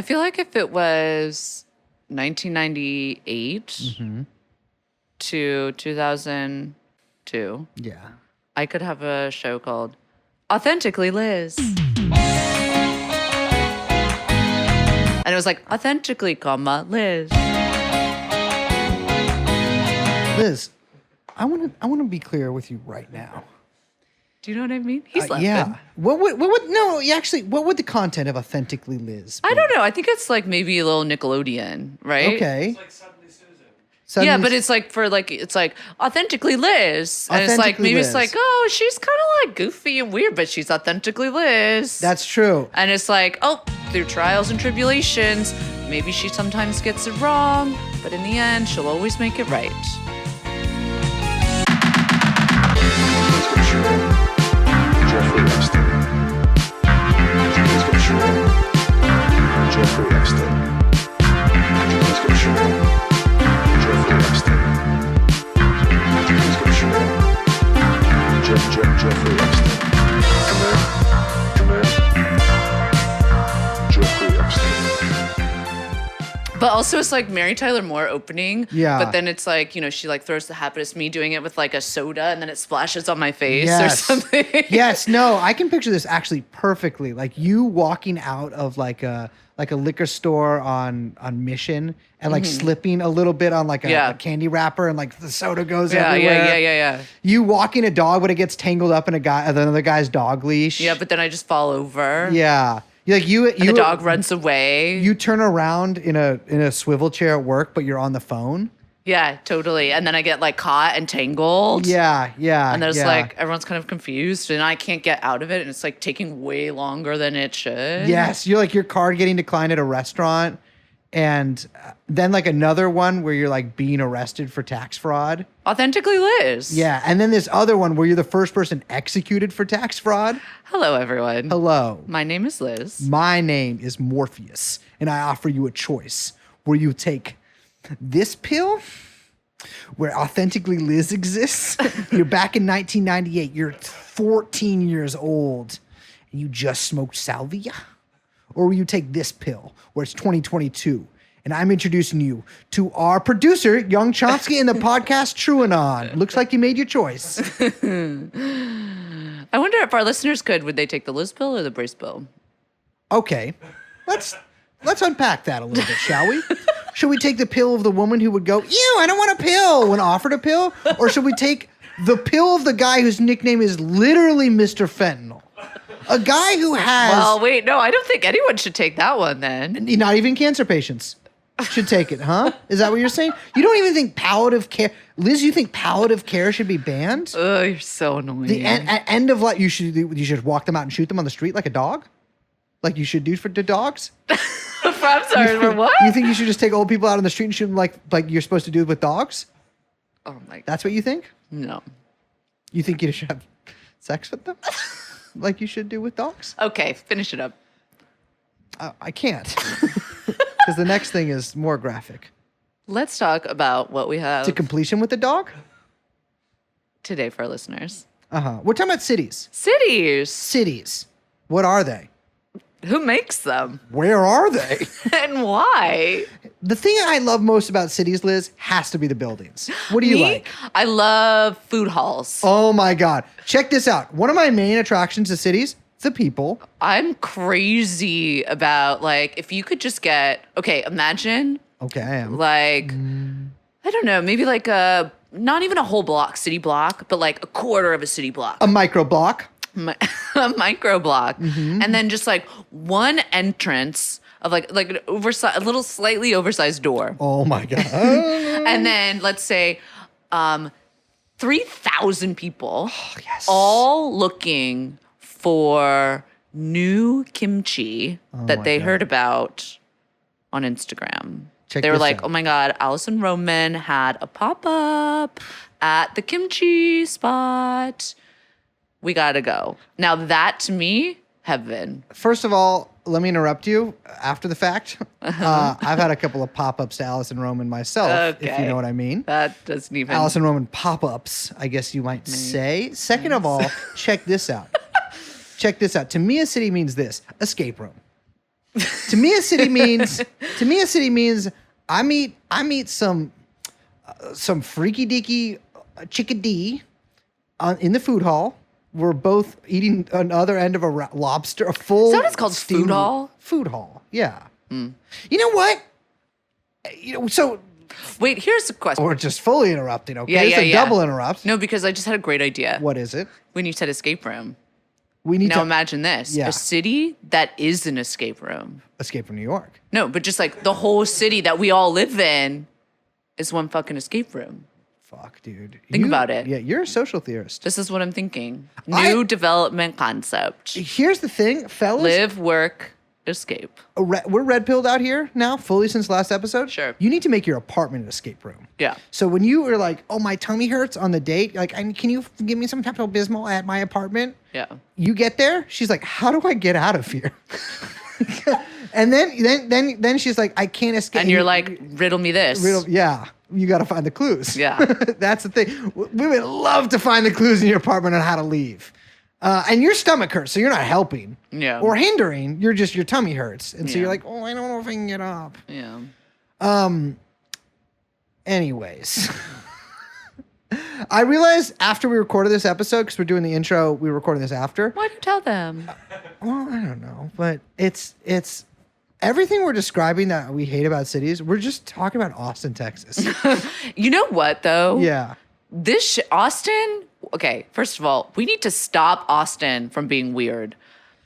I feel like if it was 1998 to 2002, I could have a show called Authentically Liz. And it was like, authentically, Liz. Liz, I want to be clear with you right now. Do you know what I mean? He's laughing. Yeah. What would what would the content of Authentically Liz be? I don't know. I think it's like maybe a little Nickelodeon, right? Okay. It's like Suddenly Susan. Yeah, but it's like it's like Authentically Liz. And it's like, maybe it's like, oh, she's kind of like goofy and weird, but she's authentically Liz. That's true. And it's like, oh, through trials and tribulations, maybe she sometimes gets it wrong, but in the end, she'll always make it right. Jeffrey Epstein. Jeffrey Epstein. Jeffrey Epstein. Jeffrey Epstein. Come in. Jeffrey Epstein. But also it's like Mary Tyler Moore opening. Yeah. But then it's like, she like throws the happiest me doing it with like a soda and then it splashes on my face or something. Yes, no, I can picture this actually perfectly. Like you walking out of like a liquor store on Mission and like slipping a little bit on like a candy wrapper and like the soda goes everywhere. Yeah. You walking a dog when it gets tangled up in another guy's dog leash. Yeah, but then I just fall over. Yeah. And the dog runs away. You turn around in a swivel chair at work, but you're on the phone. Yeah, totally. And then I get like caught and tangled. Yeah. And there's like everyone's kind of confused and I can't get out of it and it's like taking way longer than it should. Yes, you're like your card getting declined at a restaurant, and then like another one where you're like being arrested for tax fraud. Authentically Liz. Yeah, and then this other one where you're the first person executed for tax fraud. Hello, everyone. Hello. My name is Liz. My name is Morpheus, and I offer you a choice where you take this pill, where Authentically Liz exists. You're back in 1998. You're 14 years old, and you just smoked salvia. Or will you take this pill, where it's 2022, and I'm introducing you to our producer, Young Chomsky, in the podcast TrueAnon. Looks like you made your choice. I wonder if our listeners would they take the Liz pill or the Brace pill? Okay, let's unpack that a little bit, shall we? Should we take the pill of the woman who would go, ew, I don't want a pill, when offered a pill? Or should we take the pill of the guy whose nickname is literally Mr. Fentanyl? A guy who has... Well, wait, no, I don't think anyone should take that one then. Not even cancer patients should take it, huh? Is that what you're saying? You don't even think palliative care... Liz, you think palliative care should be banned? Oh, you're so annoying. The end of life, you should walk them out and shoot them on the street like a dog? Like you should do for the dogs? I'm sorry, for what? You think you should just take old people out on the street and shoot them like you're supposed to do with dogs? Oh my God. That's what you think? No. You think you should have sex with them? Like you should do with dogs? Okay, finish it up. I can't. Because the next thing is more graphic. Let's talk about what we have To completion with the dog? today for our listeners. We're talking about cities. Cities. Cities. What are they? Who makes them? Where are they? And why? The thing I love most about cities, Liz, has to be the buildings. What do you like? I love food halls. Oh my God. Check this out. One of my main attractions to cities, the people. I'm crazy about like, if you could just get, okay, imagine Okay, I am. like, I don't know, maybe like not even a whole block, city block, but like a quarter of a city block. A micro block. A micro block. And then just like one entrance of like an oversized, a little slightly oversized door. Oh my God. And then let's say 3,000 people Yes. all looking for new kimchi that my they God. heard about on Instagram. Check They were this like, out. oh my God, Allison Roman had a pop-up at the kimchi spot. We gotta go. Now that to me, heaven. First of all, let me interrupt you after the fact. I've had a couple of pop-ups to Allison Roman myself, if you Okay. know what I mean. That doesn't even. Allison Roman pop-ups, I guess you might say. Second of all, check this out. Check this out. To me, a city means this: escape room. To me, a city means I meet some freaky deaky chickadee in the food hall. We're both eating another end of a lobster, a full. Is that what it's called? steamed- Food hall? Food hall. Yeah. You know what? So Wait, here's the question. we're just fully interrupting. Okay, Yeah, it's yeah, a yeah. double interrupt. No, because I just had a great idea. What is it? When you said escape room. We need Now to imagine this. Yeah. A city that is an escape room. escape from New York. No, but just like the whole city that we all live in is one fucking escape room. Fuck, dude. Think about it. Yeah, you're a social theorist. This is what I'm thinking. New development concept. Here's the thing, fellas. Live, work, escape. We're red pilled out here now, fully since last episode. Sure. You need to make your apartment an escape room. Yeah. So when you were like, "Oh, my tummy hurts" on the date, like, can you give me some Pepto Bismol at my apartment? Yeah. You get there, she's like, "How do I get out of here?" And then she's like, "I can't escape." And you're like, riddle me this. Yeah, you got to find the clues. Yeah. That's the thing. We would love to find the clues in your apartment on how to leave. And your stomach hurts, so you're not helping. Yeah. Or hindering. Your tummy hurts, and so Yeah. you're like, "Oh, I don't know if I can get up." Yeah. Anyways, I realized after we recorded this episode, because we're doing the intro, we were recording this after. Why'd you tell them? Well, I don't know, but it's everything we're describing that we hate about cities. We're just talking about Austin, Texas. You know what, though? Yeah. Austin, okay, first of all, we need to stop Austin from being weird.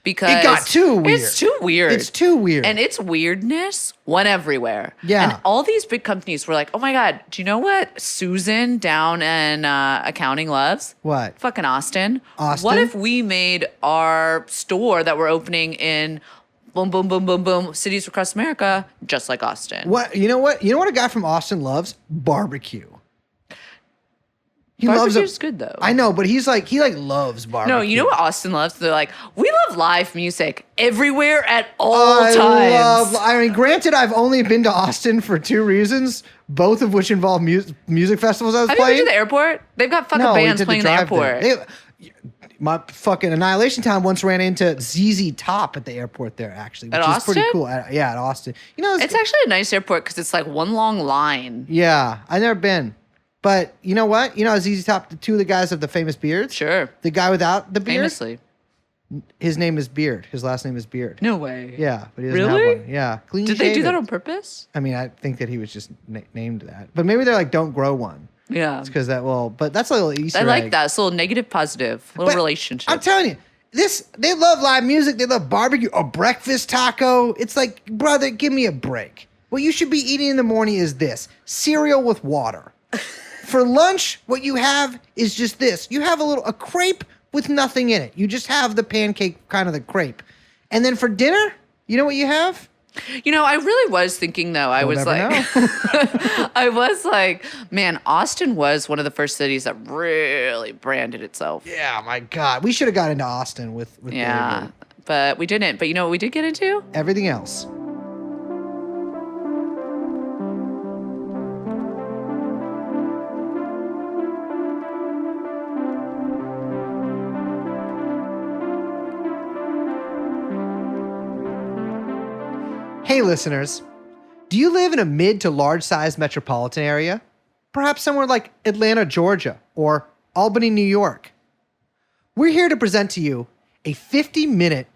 Because It got too weird. It's too weird. It's too weird. And its weirdness went everywhere. Yeah. And all these big companies were like, oh my God, do you know what Susan down in accounting loves? What? Fucking Austin. Austin? What if we made our store that we're opening in boom, boom, boom, boom, boom, cities across America, just like Austin? What? You know what? You know what a guy from Austin loves? Barbecue. He Barbecue's good, though. I know, but he loves barbecue. No, you know what Austin loves? They're like, we love live music everywhere at all I times. I mean, granted, I've only been to Austin for 2 reasons, both of which involve music festivals I was Have you playing. been to the airport? They've got fucking No, we bands did the playing in the drive there. airport. My fucking Annihilation Town once ran into ZZ Top at the airport there, actually, which At is pretty Austin? cool. Yeah, at Austin. You know, It's actually a nice airport because it's like one long line. yeah, I've never been. But you know what? You know ZZ Top, the 2 of the guys of the famous beards? Sure. The guy without the beard? Famously. His name is Beard. His last name is Beard. No way. Yeah, but he doesn't Really? have one. Yeah. Clean Did they do shaven. that on purpose? I mean, I think that he was just named that. But maybe they're like, don't grow one. Yeah. It's because but that's a little Easter I like egg. that. It's a little negative, positive, little But relationship. I'm telling you, they love live music. They love barbecue, a breakfast taco. It's like, brother, give me a break. What you should be eating in the morning is this: cereal with water. For lunch, what you have is just this. You have a crepe with nothing in it. You just have the pancake, kind of the crepe. And then for dinner, you know what you have? You know, I really was thinking though. I We'll was never like, I was like, man, Austin was one of the first cities that really branded itself. Yeah, my God. We should have got into Austin with Yeah, David. but we didn't. But you know what we did get into? Everything else. Hey, listeners. Do you live in a mid to large-sized metropolitan area? Perhaps somewhere like Atlanta, Georgia, or Albany, New York? We're here to present to you a 50-minute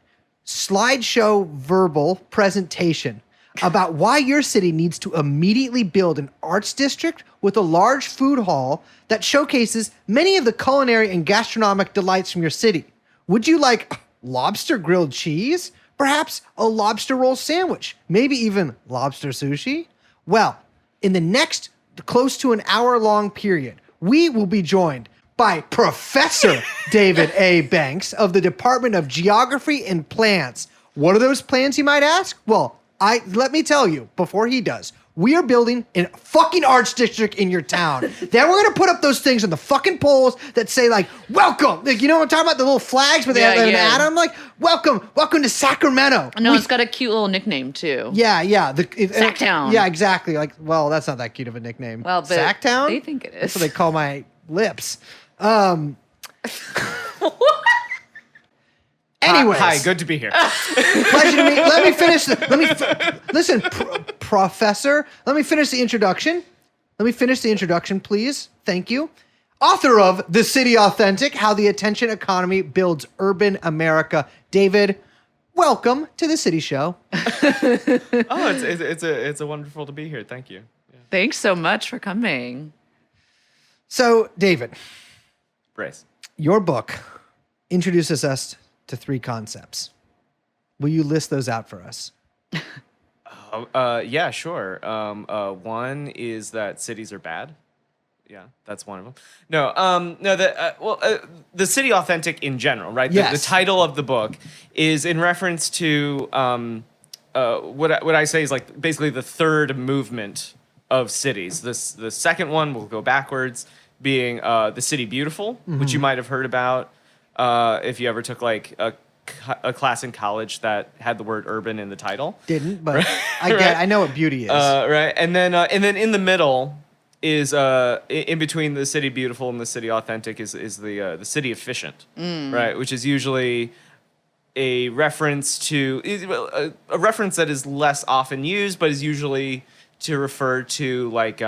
slideshow verbal presentation about why your city needs to immediately build an arts district with a large food hall that showcases many of the culinary and gastronomic delights from your city. Would you like lobster grilled cheese? Perhaps a lobster roll sandwich? Maybe even lobster sushi? Well, in the next close to an hour-long period, we will be joined by Professor David A. Banks of the Department of Geography and Plans. What are those plans, you might ask? Well, let me tell you before he does. We are building a fucking arts district in your town. Then we're gonna put up those things on the fucking poles that say like, welcome. Like, you know what I'm talking about? The little flags where they have an atom. Like, welcome to Sacramento. No, it's got a cute little nickname too. Yeah. Sacktown. Yeah, exactly. Like, well, that's not that cute of a nickname. Well, but Sacktown? they think it is. That's what they call my lips. Anyways, Anyways. Hi, good to be here. Pleasure to meet. Let me finish. Listen, Professor. Let me finish the introduction. Please. Thank you. Author of The City Authentic: How the Attention Economy Builds Urban America. David, welcome to the City Show. It's a wonderful to be here. Thank you. Yeah. Thanks so much for coming. So, David, Brace. your book introduces us to 3 concepts. Will you list those out for us? Yeah, sure. One is that cities are bad. Yeah, that's one of them. The City Authentic in general, right? Yes. The title of the book is in reference to what I say is like basically the third movement of cities. The second one will go backwards, being the City Beautiful, which you might have heard about if you ever took like a class in college that had the word urban in the title. Didn't, but I know what beauty is. Right, and then in the middle is in between the City Beautiful and the City Authentic is the City Efficient, right, which is usually a reference to a reference that is less often used, but is usually to refer to like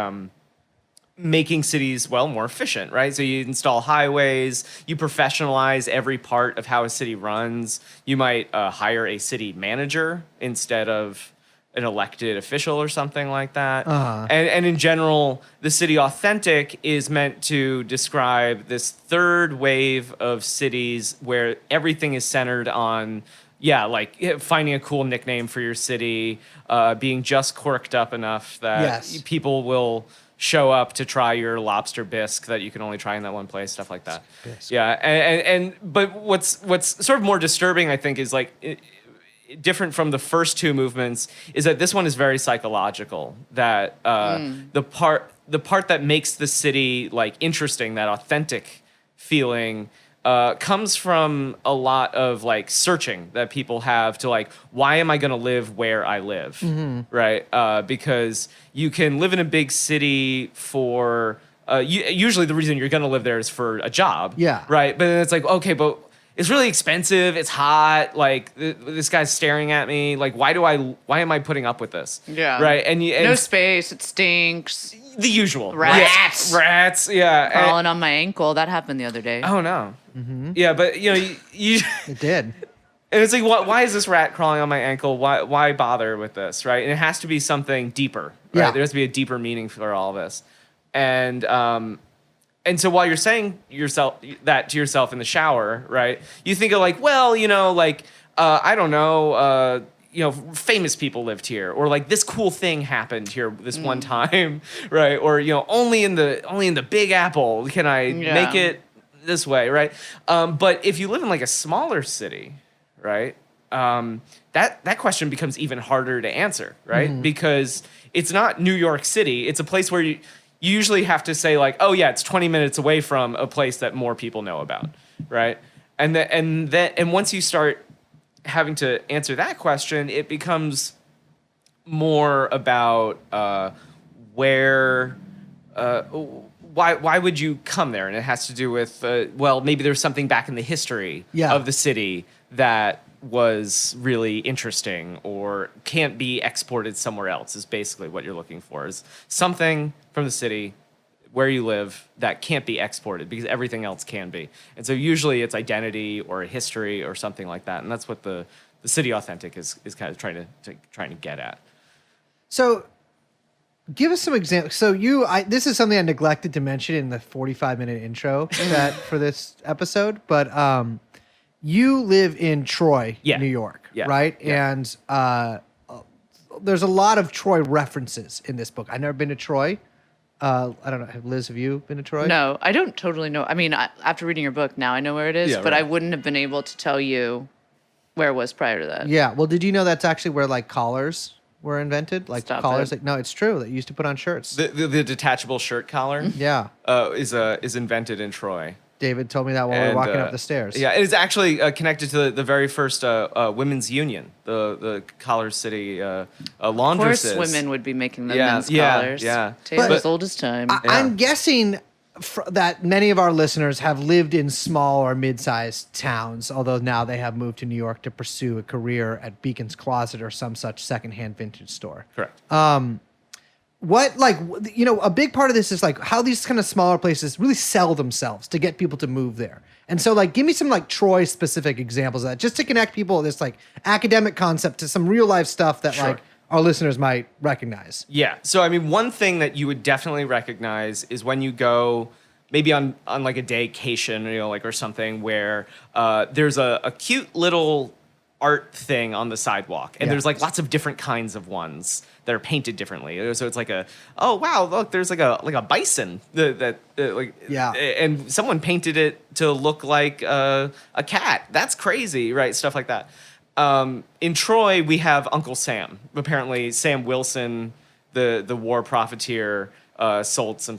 making cities, well, more efficient, right? So you install highways, you professionalize every part of how a city runs. You might hire a city manager instead of an elected official or something like that. And in general, the City Authentic is meant to describe this third wave of cities where everything is centered on, like finding a cool nickname for your city, being just quirked up enough that people will show up to try your lobster bisque that you can only try in that one place, stuff like that. Bisque. Yeah, but what's sort of more disturbing, I think, is like different from the first two movements is that this one is very psychological. That the part that makes the city like interesting, that authentic feeling, comes from a lot of like searching that people have to like, why am I going to live where I live, right? Because you can live in a big city for usually the reason you're going to live there is for a job, right? But then it's like, okay, but it's really expensive. It's hot. Like this guy's staring at me. Like why am I putting up with this? Yeah. Right. And no space. It stinks. The usual Rats. Rats. Yeah. Crawling on my ankle. That happened the other day. Oh no. Yeah, but you It did. And it's like, why is this rat crawling on my ankle? Why bother with this, right? And it has to be something deeper, right? Yeah. There has to be a deeper meaning for all this. And so while you're saying that to yourself in the shower, right? You think of like, well, I don't know, famous people lived here, or like this cool thing happened here this one time, right? Or only in the Big Apple can I make it this way, right? But if you live in like a smaller city, right? That question becomes even harder to answer, right? Because it's not New York City. It's a place where you usually have to say like, oh yeah, it's 20 minutes away from a place that more people know about, right? And once you start having to answer that question, it becomes more about why would you come there? And it has to do with maybe there's something back in the history of the city that was really interesting or can't be exported somewhere else, is basically what you're looking for, is something from the city where you live that can't be exported because everything else can be. And so usually it's identity or a history or something like that. And that's what the City Authentic is kind of trying to get at. So give us some examples. So this is something I neglected to mention in the 45-minute intro for this episode, but you live in Troy, New York, right? Yeah. And there's a lot of Troy references in this book. I've never been to Troy. I don't know. Liz, have you been to Troy? No, I don't totally know. I mean, after reading your book, now I know where it is, but I wouldn't have been able to tell you where it was prior to that. Yeah. Well, did you know that's actually where like collars were invented? Like Stop collars. it. Like, no, it's true. That you used to put on shirts. The detachable shirt collar is invented in Troy. David told me that while we were walking up the stairs. Yeah, it is actually connected to the very first women's union, the Collar City laundresses. Of course women would be making the men's collars. Yeah. Tale as old as time. I'm guessing that many of our listeners have lived in small or mid-sized towns, although now they have moved to New York to pursue a career at Beacon's Closet or some such secondhand vintage store. Correct. What, like, you know, a big part of this is like how these kind of smaller places really sell themselves to get people to move there. And so, like, give me some like Troy specific examples of that, just to connect people this like academic concept to some real life stuff that Sure. like our listeners might recognize. Yeah. So I mean, one thing that you would definitely recognize is when you go maybe on like a daycation, you know, like or something where there's a cute little art thing on the sidewalk, and Yeah. there's like lots of different kinds of ones that are painted differently. So it's like oh wow, look, there's like a bison that like Yeah. and someone painted it to look like a cat. That's crazy, right? Stuff like that. In Troy, we have Uncle Sam. Apparently, Sam Wilson, the war profiteer, sold some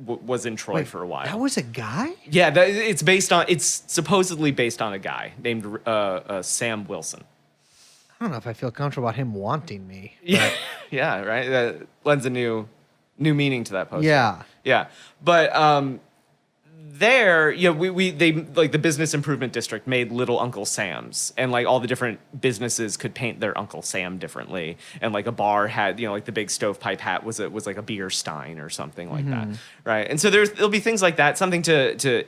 was in Troy for a while. That was a guy? Yeah, it's supposedly based on a guy named Sam Wilson. I don't know if I feel comfortable about him wanting me. Yeah, yeah, right. That lends a new meaning to that post. Yeah. yeah. But there, you know, they like the business improvement district made little Uncle Sam's, and like all the different businesses could paint their Uncle Sam differently, and like a bar had, you know, like the big stovepipe hat was like a beer stein or something like that, right? And so there'll be things like that, something to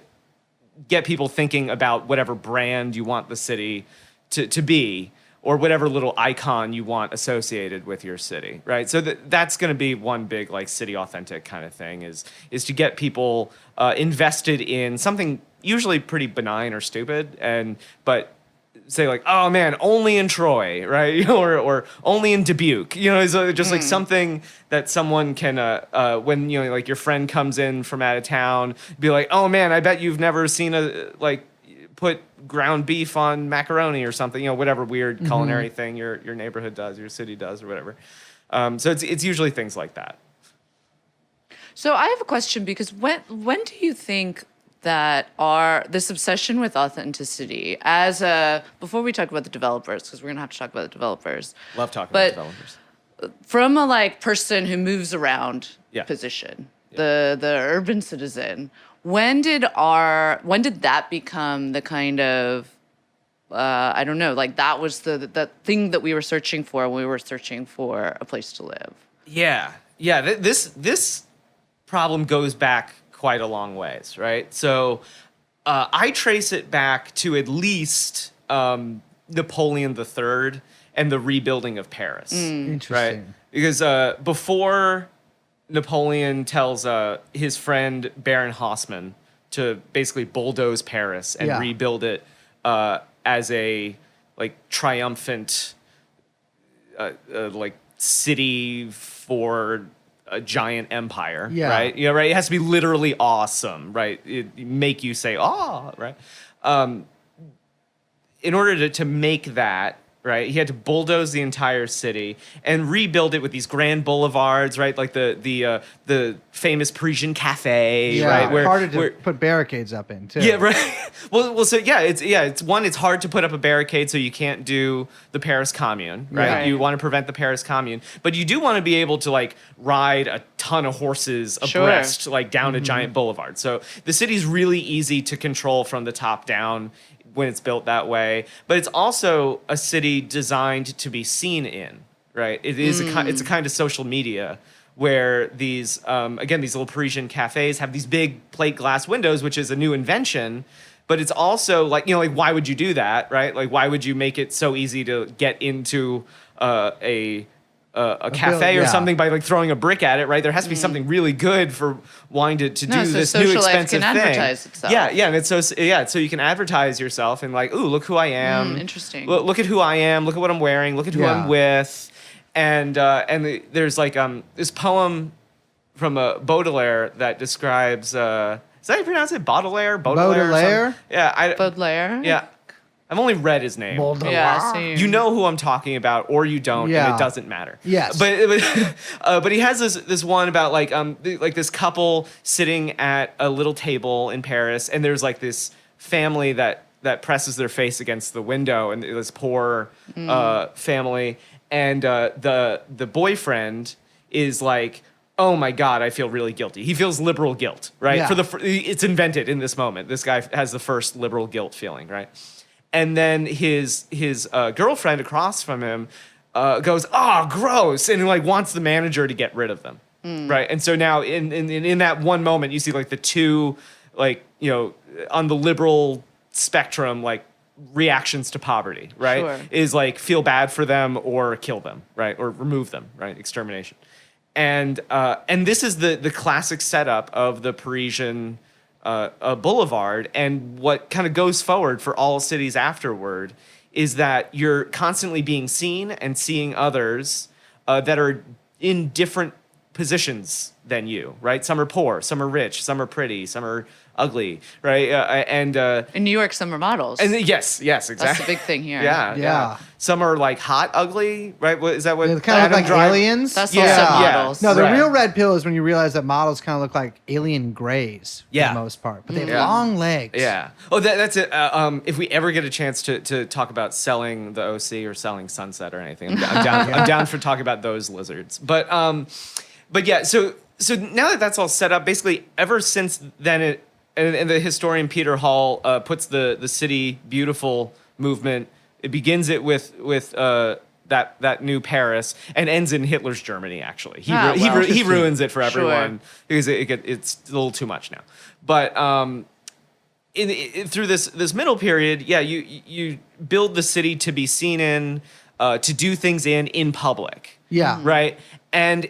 get people thinking about whatever brand you want the city to be, or whatever little icon you want associated with your city, right? So that's going to be one big like city authentic kind of thing is to get people invested in something usually pretty benign or stupid, but say like, oh man, only in Troy, right? or only in Dubuque, you know, so just like something that someone can when, you know, like your friend comes in from out of town, be like, oh man, I bet you've never seen put ground beef on macaroni or something, you know, whatever weird culinary thing your neighborhood does, your city does, or whatever. So it's usually things like that. So I have a question, because when do you think that this obsession with authenticity before we talk about the developers, because we're gonna have to talk about the developers. Love talking about developers. From a like person who moves around Yeah. position, the urban citizen, when did that become the kind of I don't know, like that was the thing that we were searching for when we were searching for a place to live? Yeah. This problem goes back quite a long ways, right? So I trace it back to at least Napoleon III and the rebuilding of Paris. Interesting. Right? Because before Napoleon tells his friend Baron Haussmann to basically bulldoze Paris and rebuild it as a like triumphant like city for a giant empire, right? You know, right? It has to be literally awesome, right? It make you say, "Oh," right? In order to make that, right, he had to bulldoze the entire city and rebuild it with these grand boulevards, right? Like the famous Parisian cafe, right? Harder to put barricades up in too. Yeah, right. Well, so it's hard to put up a barricade, so you can't do the Paris Commune, right? Right. You want to prevent the Paris Commune, but you do want to be able to like ride a ton of horses Sure. abreast, like down a giant boulevard. So the city's really easy to control from the top down when it's built that way, but it's also a city designed to be seen in, right? It is it's a kind of social media where these these little Parisian cafes have these big plate glass windows, which is a new invention, but it's also like, you know, like why would you do that, right? Like why would you make it so easy to get into a cafe or something by like throwing a brick at it, right? There has to be something really good for wanting to do No, so this new social life expensive can thing. advertise itself. Yeah, and it's so you can advertise yourself and like, ooh, look who I am. Interesting. Look at who I am. Look at what I'm wearing. Look at who I'm with. And there's like this poem from Baudelaire that describes. Is that how you pronounce it? Baudelaire. Baudelaire? Yeah. Baudelaire? Yeah. I've only read his name. Yeah, same. You know who I'm talking about, or you don't, and it doesn't matter. Yes. But he has this one about like this couple sitting at a little table in Paris, and there's like this family that presses their face against the window, and this poor family, and the boyfriend is like, oh my God, I feel really guilty. He feels liberal guilt, right? Yeah. It's invented in this moment. This guy has the first liberal guilt feeling, right? And then his girlfriend across from him goes, oh, gross, and like wants the manager to get rid of them, right? And so now in that one moment, you see like the two, like, you know, on the liberal spectrum, like reactions to poverty, right? Sure. Is like feel bad for them or kill them, right? Or remove them, right? Extermination. And this is the classic setup of the Parisian boulevard, and what kind of goes forward for all cities afterward is that you're constantly being seen and seeing others that are in different positions than you, right? Some are poor, some are rich, some are pretty, some are ugly, right? In New York, summer models. And yes, exactly. That's the big thing here. Yeah. Some are like hot, ugly, right? Is that what? They kind of look like aliens. That's Yeah, also yeah. models. No, the Right. real red pill is when you realize that models kind of look like alien grays for Yeah. the most part, but they have Yeah. long legs. Yeah. Oh, that's it. If we ever get a chance to talk about selling the OC or selling Sunset or anything, I'm down. I'm down for talking about those lizards. But yeah. So now that that's all set up, basically, ever since then, and the historian Peter Hall puts the City Beautiful movement. It begins it with that new Paris and ends in Hitler's Germany. Actually, he ruins it for everyone because it's a little too much now. But through this middle period, yeah, you build the city to be seen in, to do things in public. Yeah. Right. And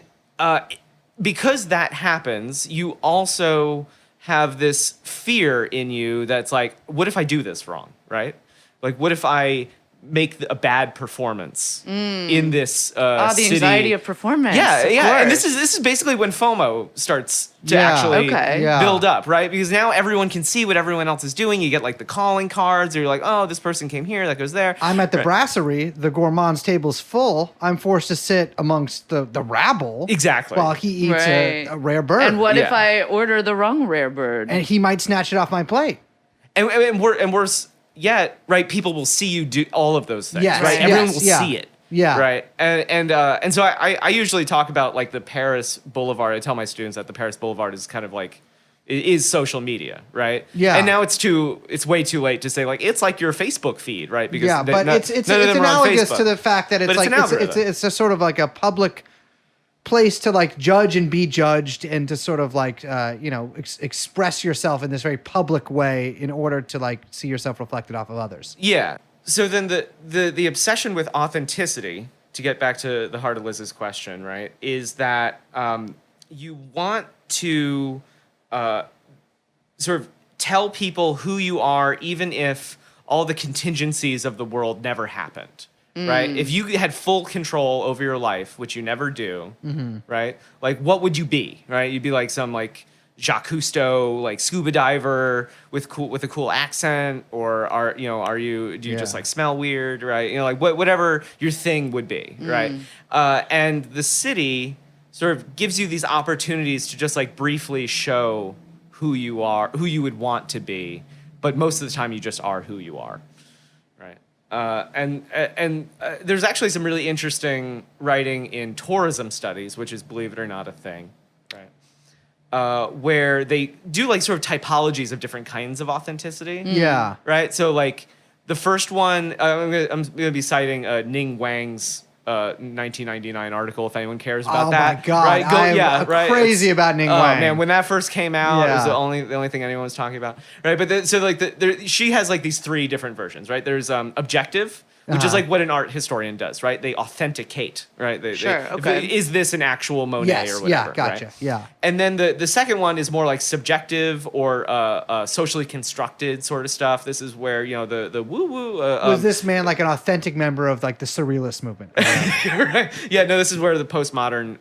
because that happens, you also have this fear in you that's like, what if I do this wrong, right? Like, what if I make a bad performance in this the city? anxiety of performance. Yeah, of yeah. And course. this is basically when FOMO starts to Yeah. actually Okay. Yeah. build up, right? Because now everyone can see what everyone else is doing. You get like the calling cards, or you're like, oh, this person came here, that goes there. I'm at the Right. brasserie. The gourmand's table's full. I'm forced to sit amongst the rabble. Exactly. While he eats Right. a rare bird. And what if Yeah. I order the wrong rare bird? And he might snatch it off my plate. And worse yet, right? People will see you do all of those things, Yes, right? yes, Everyone will yeah. see it. Yeah. Right. And so I usually talk about like the Paris Boulevard. I tell my students that the Paris Boulevard is kind of like is social media, right? Yeah. And now it's way too late to say like it's like your Facebook feed, right? Because Yeah, but it's none of them are on analogous to Facebook. the fact that it's But it's like an algorithm. it's a sort of like a public place to like judge and be judged, and to sort of like express yourself in this very public way in order to like see yourself reflected off of others. Yeah. So then the obsession with authenticity, to get back to the heart of Liz's question, right, is that you want to sort of tell people who you are, even if all the contingencies of the world never happened. Right? If you had full control over your life, which you never do, right? Like, what would you be? Right? You'd be like some like Jacques Cousteau, like scuba diver with a cool accent, or do you just Yeah. like smell weird, right? Like whatever your thing would be, right? And the city sort of gives you these opportunities to just like briefly show who you are, who you would want to be, but most of the time you just are who you are. And there's actually some really interesting writing in tourism studies, which is, believe it or not, a thing, right? Where they do like sort of typologies of different kinds of authenticity. Yeah. Right. So like the first one, I'm gonna be citing Ning Wang's 1999 article, if anyone cares about Oh that. my God, Right? I'm crazy about Ning Oh Wang. man, when that first came out, it was Yeah. the only thing anyone was talking about, right? But she has like these three different versions, right? There's objective, which is like what an art historian does, right? They authenticate, right? Sure, okay. Is this an actual Monet Yes. or whatever? Yeah. Gotcha. right? Yeah. And then the second one is more like subjective or socially constructed sort of stuff. This is where the woo woo. Was this man like an authentic member of like the surrealist movement? right? Yeah, no, this is where the postmodern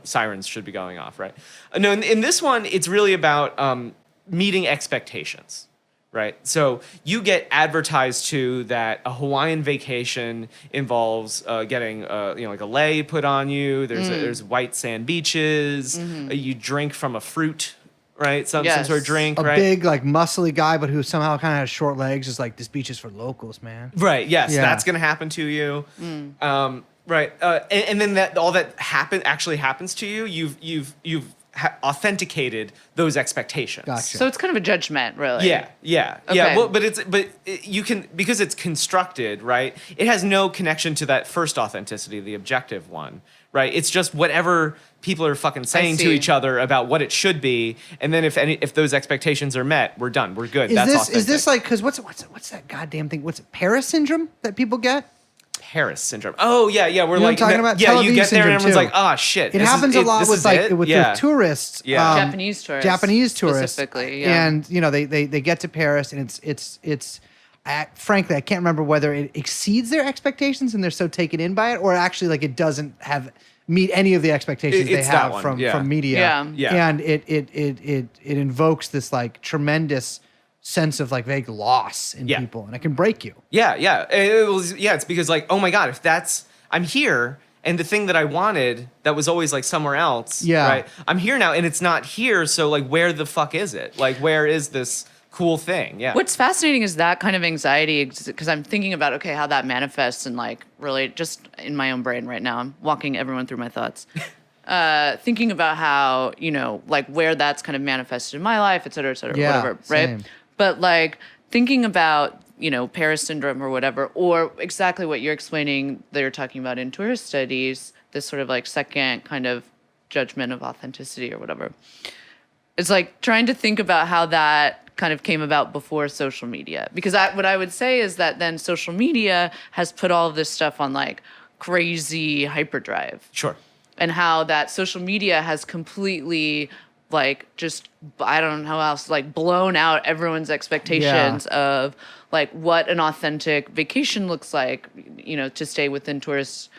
sirens should be going off, right? No, in this one, it's really about meeting expectations, right? So you get advertised to that a Hawaiian vacation involves getting like a lei put on you. There's white sand beaches. You drink from a fruit. Right, some Yes. sort of drink, A right? big like muscly guy, but who somehow kind of has short legs. Is like, this beach is for locals, man. Right. Yes, Yeah. that's gonna happen to you. Right. And then that all that actually happens to you. You've authenticated those expectations. Gotcha. So it's kind of a judgment, really. Yeah. Okay. Well, you can, because it's constructed, right? It has no connection to that first authenticity, the objective one, right? It's just whatever people are fucking saying to see. each other about what it should be, and then if those expectations are met, we're done. We're good. That's authentic. Is this like, because what's that goddamn thing? What's it, Paris syndrome that people get? Paris syndrome? Oh yeah. We're You know what like, I'm talking about? yeah, Tel you Aviv get there and syndrome, everyone's too. like, oh shit. It happens a lot with yeah. with tourists. Yeah. Japanese tourists. Japanese tourists. Specifically, yeah. And, they get to Paris and it's frankly, I can't remember whether it exceeds their expectations and they're so taken in by it, or actually like it doesn't meet any of the expectations they It's that have one, from yeah. media. Yeah. And it invokes this like tremendous sense of like vague loss in Yeah. people, and it can break you. Yeah. It's because like, oh my God, I'm here, and the thing that I wanted that was always like somewhere else, Yeah. right? I'm here now and it's not here, so like where the fuck is it? Like where is this cool thing? Yeah. What's fascinating is that kind of anxiety, because I'm thinking about, okay, how that manifests and like really just in my own brain right now. I'm walking everyone through my thoughts. Thinking about how, like where that's kind of manifested in my life, et cetera, Yeah, whatever, right? same. But like thinking about, Paris syndrome or whatever, or exactly what you're explaining, they're talking about in tourist studies, this sort of like second kind of judgment of authenticity or whatever. It's like trying to think about how that kind of came about before social media. Because what I would say is that then social media has put all of this stuff on like crazy hyperdrive. Sure. And how that social media has completely like just, I don't know how else, like blown out everyone's expectations of like what an authentic vacation looks like, to stay within tourist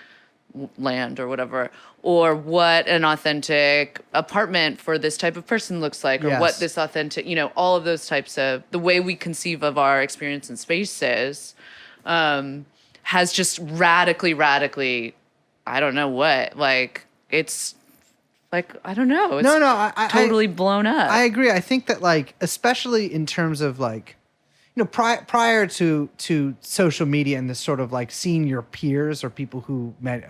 land or whatever, or what an authentic apartment for this type of person looks like, or Yes. what this authentic, all of those types of, the way we conceive of our experience in spaces has just radically, I don't know what, like, it's like, I don't know. It's I totally blown up. I agree. I think that like, especially in terms of like, prior to social media and this sort of like seeing your peers or people who might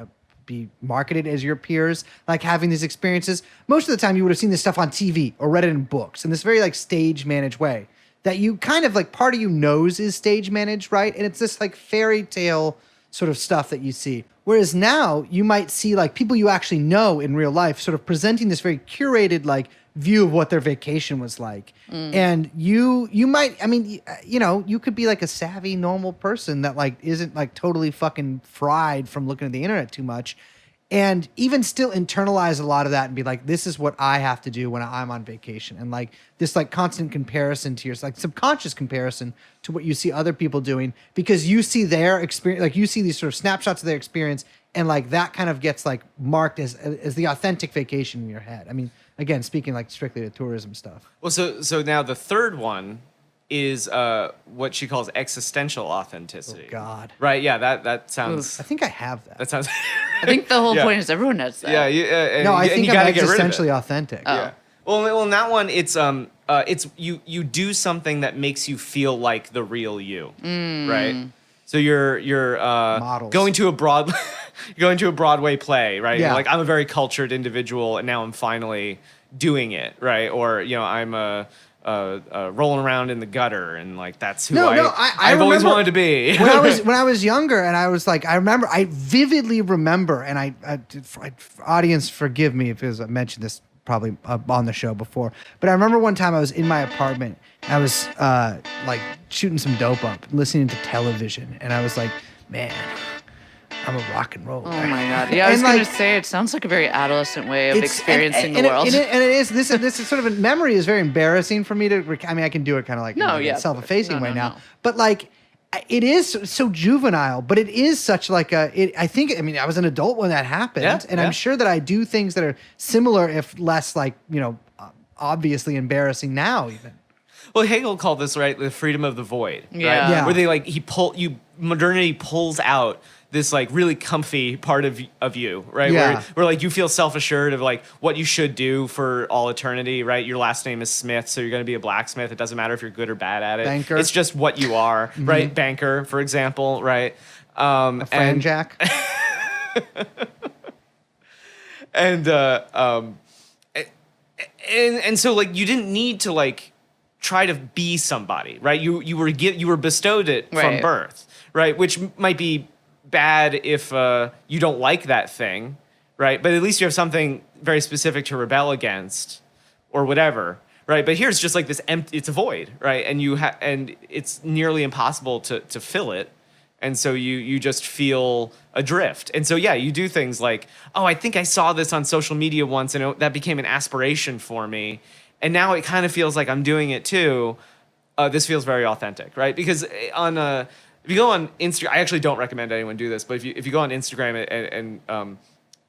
be marketed as your peers, like having these experiences, most of the time you would have seen this stuff on TV or read it in books in this very like stage managed way that you kind of like part of you knows is stage managed, right? And it's this like fairy tale sort of stuff that you see. Whereas now you might see like people you actually know in real life sort of presenting this very curated like view of what their vacation was like. And you might, I mean, you could be like a savvy normal person that like isn't like totally fucking fried from looking at the internet too much, and even still internalize a lot of that and be like, this is what I have to do when I'm on vacation. And like this like constant comparison to your like subconscious comparison to what you see other people doing, because you see their experience, like you see these sort of snapshots of their experience, and like that kind of gets like marked as the authentic vacation in your head. I mean, again, speaking like strictly to tourism stuff. Well, so now the third one is what she calls existential authenticity. Oh, God. Right? Yeah, that sounds. I think I have that. That sounds. I think the whole Yeah. point is everyone knows that. Yeah. No, I think you I'm gotta get rid of it. existentially authentic. Yeah. Well, in that one, it's you do something that makes you feel like the real you, right? So you're Models. going to a Broadway play, right? Yeah. You're like, I'm a very cultured individual, and now I'm finally doing it, right? Or I'm rolling around in the gutter, and like that's who I've always remember wanted to be. when I was younger, and I was like, I vividly remember, and I audience, forgive me if I mentioned this probably on the show before, but I remember one time I was in my apartment, and I was like shooting some dope up, listening to television, and I was like, man, I'm a rock and roller. Oh my God. Yeah, I was And, going like, to say, it sounds like a very adolescent way of It's- experiencing and the world. It is. This is sort of a memory is very embarrassing for me to. I mean, I can do it kind of like No, in yeah, a self-effacing no, way no, now, no. but like it is so juvenile. But it is such like a. I think. I mean, I was an adult when that happened, Yeah, and yeah. I'm sure that I do things that are similar, if less like obviously embarrassing now even. Well, Hegel called this, right, the freedom of the void. Yeah. Right? Yeah. Where they like modernity pulls out this like really comfy part of you, right? Yeah. Where like you feel self-assured of like what you should do for all eternity, right? Your last name is Smith, so you're going to be a blacksmith. It doesn't matter if you're good or bad at it. Banker. It's just what you are, right? Banker, for example, right? A And Jack. And and so like you didn't need to like try to be somebody, right? You were bestowed it from Right. birth, right? Which might be bad if you don't like that thing, right? But at least you have something very specific to rebel against, or whatever, right? But here it's just like this empty. It's a void, right? And and it's nearly impossible to fill it. And so you just feel adrift. And so, yeah, you do things like, oh, I think I saw this on social media once, and that became an aspiration for me. And now it kind of feels like I'm doing it too. This feels very authentic, right? Because if you go on Instagram, I actually don't recommend anyone do this, but if you go on Instagram and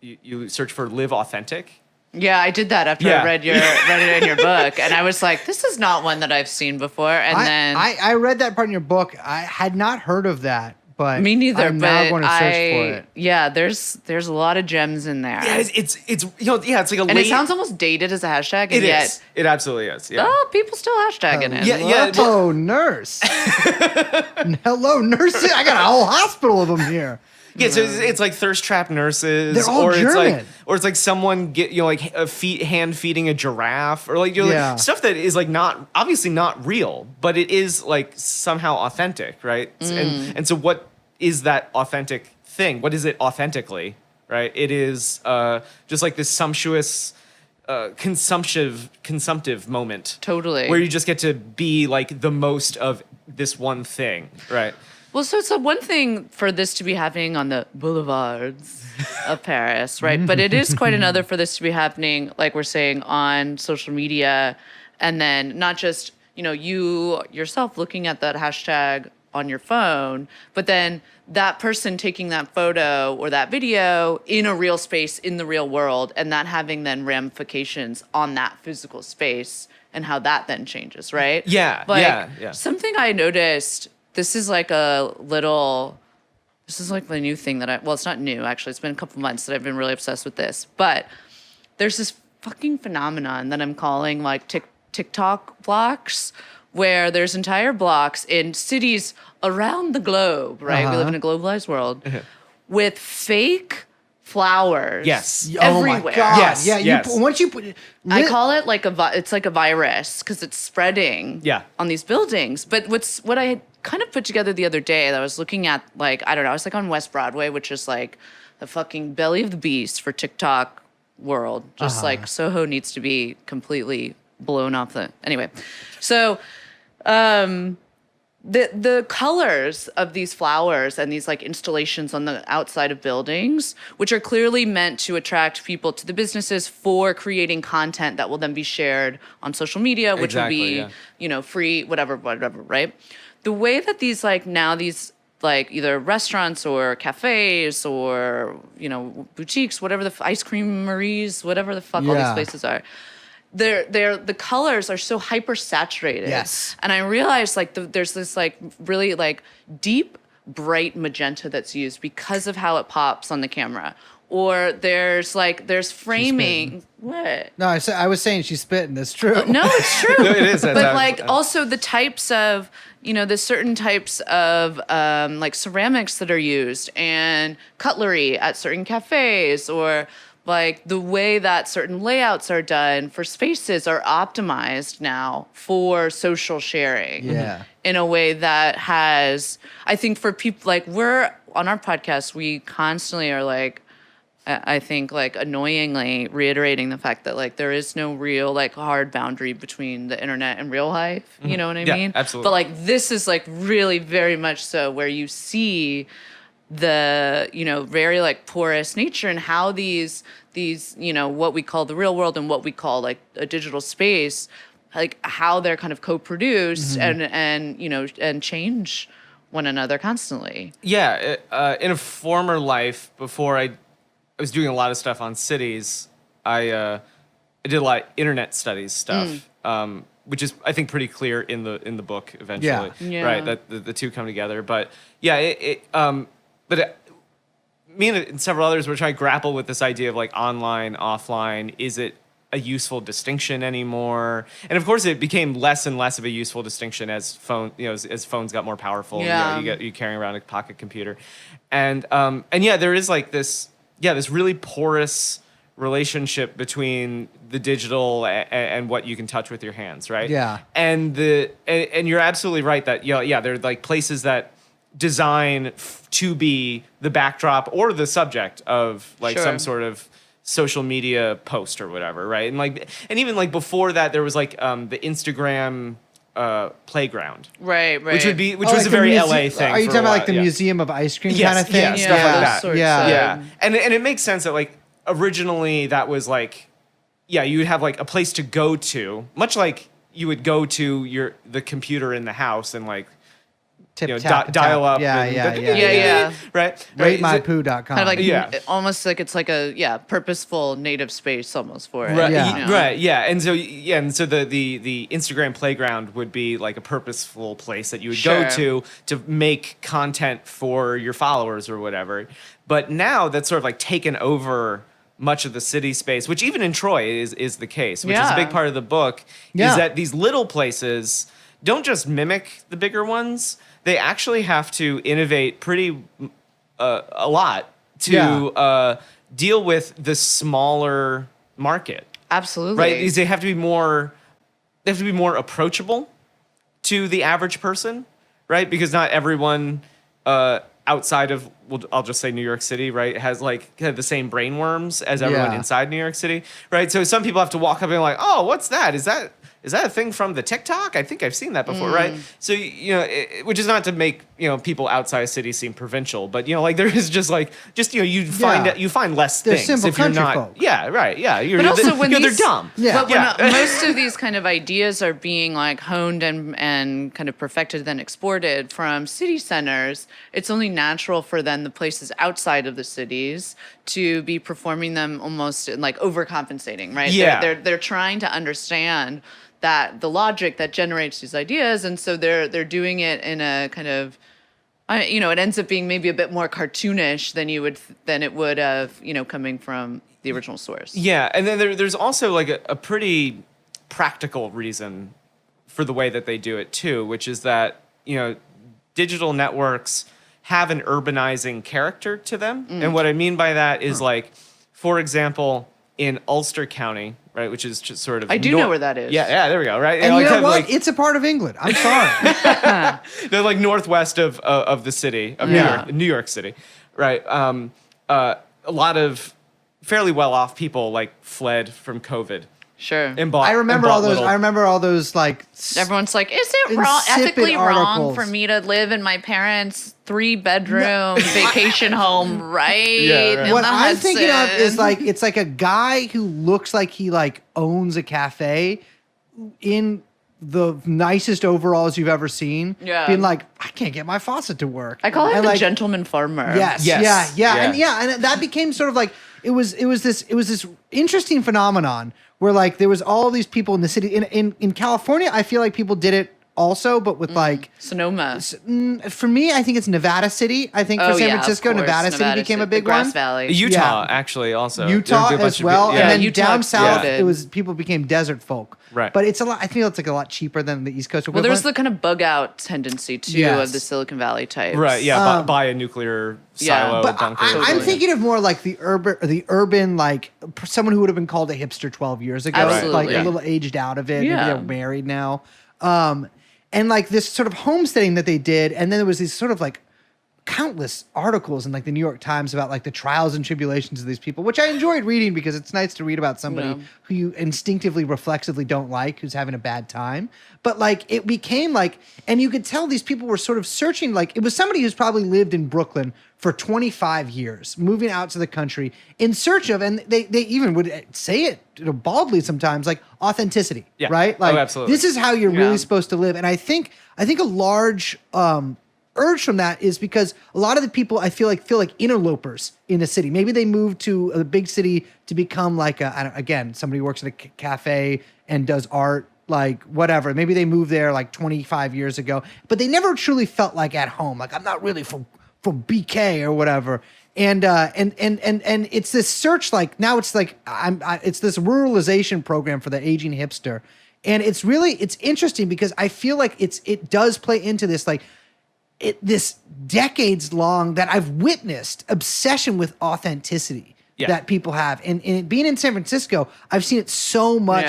you search for Live Authentic. Yeah, I did that after Yeah. I read it in your book, and I was like, "This is not one that I've seen before." And then I read that part in your book. I had not heard of that, but me neither. I'm but now going to search for it. Yeah, there's a lot of gems in there. Yeah, it's yeah, it's like a and it sounds almost dated as a hashtag, and It yet is. It absolutely is. Yeah. oh, people still hashtagging it. Yeah. Hello, nurse. Hello, nurses. I got a whole hospital of them here. Yeah, so it's like thirst trap nurses, They're all or German. it's like someone hand feeding a giraffe, or like Yeah. like stuff that is like not obviously not real, but it is like somehow authentic, right? And so what is that authentic thing? What is it authentically, right? It is just like this sumptuous, consumptive moment, Totally. where you just get to be like the most of this one thing, right? Well, so it's one thing for this to be happening on the boulevards of Paris, right? But it is quite another for this to be happening, like we're saying, on social media, and then not just you yourself looking at that hashtag on your phone, but then that person taking that photo or that video in a real space in the real world, and that having then ramifications on that physical space and how that then changes, right? Yeah, Like, yeah. something I noticed. This is like the new thing it's not new, actually. It's been a couple months that I've been really obsessed with this. But there's this fucking phenomenon that I'm calling like TikTok blocks, where there's entire blocks in cities around the globe, right? We live in a globalized world with fake flowers. Yes. Everywhere. Oh my God. Yes, Yeah. yes. Once you put, I call it like it's like a virus because it's spreading on these buildings. But what I had kind of put together the other day that I was looking at, like, I don't know, I was like on West Broadway, which is like the fucking belly of the beast for TikTok world. Just like Soho needs to be completely blown off anyway. So the colors of these flowers and these like installations on the outside of buildings, which are clearly meant to attract people to the businesses for creating content that will then be shared on social media, which Exactly, will be, free, whatever, right? The way that these like either restaurants or cafes or, boutiques, whatever ice creameries, whatever the fuck all these places are, the colors are so hyper saturated. Yes. And I realized like there's this like really like deep, bright magenta that's used because of how it pops on the camera. Or there's framing. What? No, I was saying she's spitting. That's true. No, it's true. No, it is. That's But how- like also the types of, the certain types of like ceramics that are used and cutlery at certain cafes, or like the way that certain layouts are done for spaces are optimized now for social sharing. Yeah. In a way that has, I think for people, like we're on our podcast, we constantly are like, I think like annoyingly reiterating the fact that like there is no real like hard boundary between the internet and real life. You know what I Yeah, mean? absolutely. But like this is like really very much so where you see the very like porous nature and how these what we call the real world and what we call like a digital space, like how they're kind of co-produced and change one another constantly. Yeah, in a former life, before I was doing a lot of stuff on cities, I did a lot of internet studies stuff, which is I think pretty clear in the book eventually, Yeah. right? That the two come together. But yeah, me and several others were trying to grapple with this idea of like online, offline. Is it a useful distinction anymore? And of course, it became less and less of a useful distinction as as phones got more powerful. Yeah. You carrying around a pocket computer, and yeah, there is like this this really porous relationship between the digital and what you can touch with your hands, right? Yeah. And you're absolutely right that they're like places that design to be the backdrop or the subject of like Sure. some sort of social media post or whatever, right? And even like before that, there was like the Instagram playground, Right. which was Oh, a like very the LA thing. Are you for talking a about like while, the yeah. Museum of Ice Cream Yes, kind of thing? yeah, stuff like that. Sorts Yeah. of- Yeah, and it makes sense that like originally that was like, you would have like a place to go to, much like you would go to the computer in the house and like Tip, dial tap, up. Yeah, and Yeah. Right. RateMyPoo.com. Kind of like Yeah. almost like it's like a purposeful native space almost for it. Right, Yeah. you know? right, yeah, and so the Instagram playground would be like a purposeful place that you would go Sure. to make content for your followers or whatever. But now that's sort of like taken over much of the city space, which even in Troy is the case, which is a big Yeah. part of the book. Yeah. Is that these little places don't just mimic the bigger ones; they actually have to innovate pretty a lot to deal with the smaller market. Absolutely. Right? They have to be more approachable to the average person, right? Because not everyone outside of, well, I'll just say New York City, right, has like kind of the same brain worms as everyone Yeah. inside New York City, right? So some people have to walk up and be like, oh, what's that? Is that a thing from the TikTok? I think I've seen that before, right? So, which is not to make, people outside of cities seem provincial, but, like there is you find less They're things simple if you're country not. folk. Yeah, right. Yeah. But also when they're these, dumb. Yeah. But when Yeah. most of these kind of ideas are being like honed and kind of perfected, then exported from city centers, it's only natural for then the places outside of the cities to be performing them almost like overcompensating, right? Yeah. They're trying to understand that the logic that generates these ideas, and so they're doing it in a kind of, it ends up being maybe a bit more cartoonish than it would have, coming from the original source. Yeah, and then there's also like a pretty practical reason for the way that they do it too, which is that digital networks have an urbanizing character to them, and what I mean by that is like, for example, in Ulster County, right, which is just sort of I do know where that is. Yeah, there we go, right? And like you know kind of what? like- It's a part of England. I'm sorry. they're like northwest of the city of New York City, right? A lot of fairly well-off people like fled from COVID Sure. and bought. I remember and all bought those. little- I remember all those like. Everyone's like, is it wrong, insipid ethically wrong articles. for me to live in my parents' 3-bedroom vacation home, right? Yeah, right. in What the I'm thinking of is Hudson? like it's like a guy who looks like he like owns a cafe in the nicest overalls you've ever seen. Yeah. Being like, I can't get my faucet to work. I call him And, the like, gentleman farmer. Yes, Yes. yeah, and that became sort of like it was this interesting phenomenon where like there was all these people in the city in California. I feel like people did it also, but with like Sonoma. for me, I think it's Nevada City. I think for San yeah, of Francisco, course, Nevada City became a the big Grass one. Valley. Utah Yeah. actually also Utah There's a bunch as of- well, yeah. and then Utah down south, exploded. it was people became desert folk. Right. But it's a lot. I feel it's like a lot cheaper than the East Coast. Well, there's the equivalent. kind of bug out tendency too Yes. of the Silicon Valley types. Right, yeah, buy a nuclear Yeah. silo But bunker. I'm Totally. thinking of more like the urban, like someone who would have been called a hipster 12 years ago, Absolutely. like Yeah. a little aged out of it. Maybe Yeah. they're married now, and like this sort of homesteading that they did, and then there was these sort of like countless articles in like the New York Times about like the trials and tribulations of these people, which I enjoyed reading because it's nice to read about somebody Yeah. who you instinctively, reflexively don't like, who's having a bad time. But like it became like, and you could tell these people were sort of searching, like it was somebody who's probably lived in Brooklyn for 25 years, moving out to the country in search of, and they even would say it baldly sometimes, like authenticity, Yeah. right? Oh, Like absolutely. this is how you're Yeah. really supposed to live. And I think a large urge from that is because a lot of the people I feel like interlopers in a city. Maybe they moved to a big city to become like again, somebody who works at a cafe and does art, like whatever. Maybe they moved there like 25 years ago, but they never truly felt like at home. Like I'm not really from BK or whatever. And it's this search, like now it's like it's this ruralization program for the aging hipster. And it's interesting because I feel like it does play into this, like this decades long that I've witnessed obsession with authenticity that people have. And being in San Francisco, I've seen it so much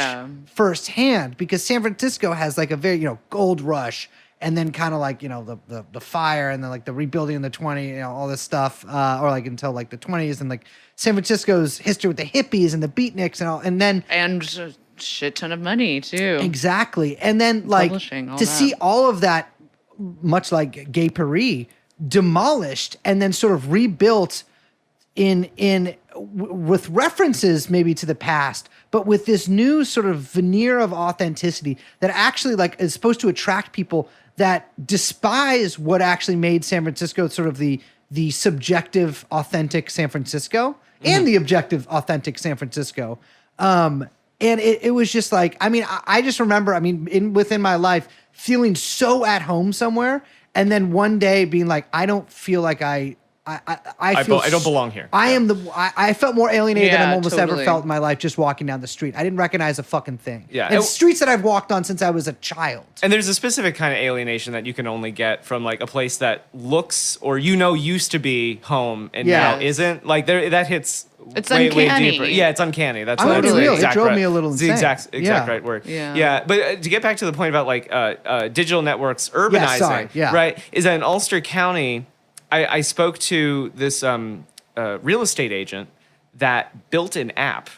firsthand because San Francisco has like a very, gold rush and then kind of like, the fire and then like the rebuilding in the 20s, all this stuff, or like until like the 20s and like San Francisco's history with the hippies and the beatniks and all. And then. And a shit ton of money too. Exactly. And then like to see all of that, much like Gay Paris, demolished and then sort of rebuilt with references maybe to the past, but with this new sort of veneer of authenticity that actually like is supposed to attract people that despise what actually made San Francisco sort of the subjective, authentic San Francisco and the objective, authentic San Francisco. And it was just like, I just remember, within my life, feeling so at home somewhere, and then one day being like, I don't feel like I don't belong here. I felt more alienated than I've almost ever felt in my life just walking down the street. I didn't recognize a fucking thing. Yeah. And streets that I've walked on since I was a child. And there's a specific kind of alienation that you can only get from like a place that looks or used to be home and now isn't. Like that hits it's way uncanny. deeper. Yeah, it's uncanny. That's I'm what gonna be real. exact It drove right. me a little insane. It's the exact right word. Yeah. But to get back to the point about like digital networks urbanizing, right? Is that in Ulster County, I spoke to this real estate agent that built an app.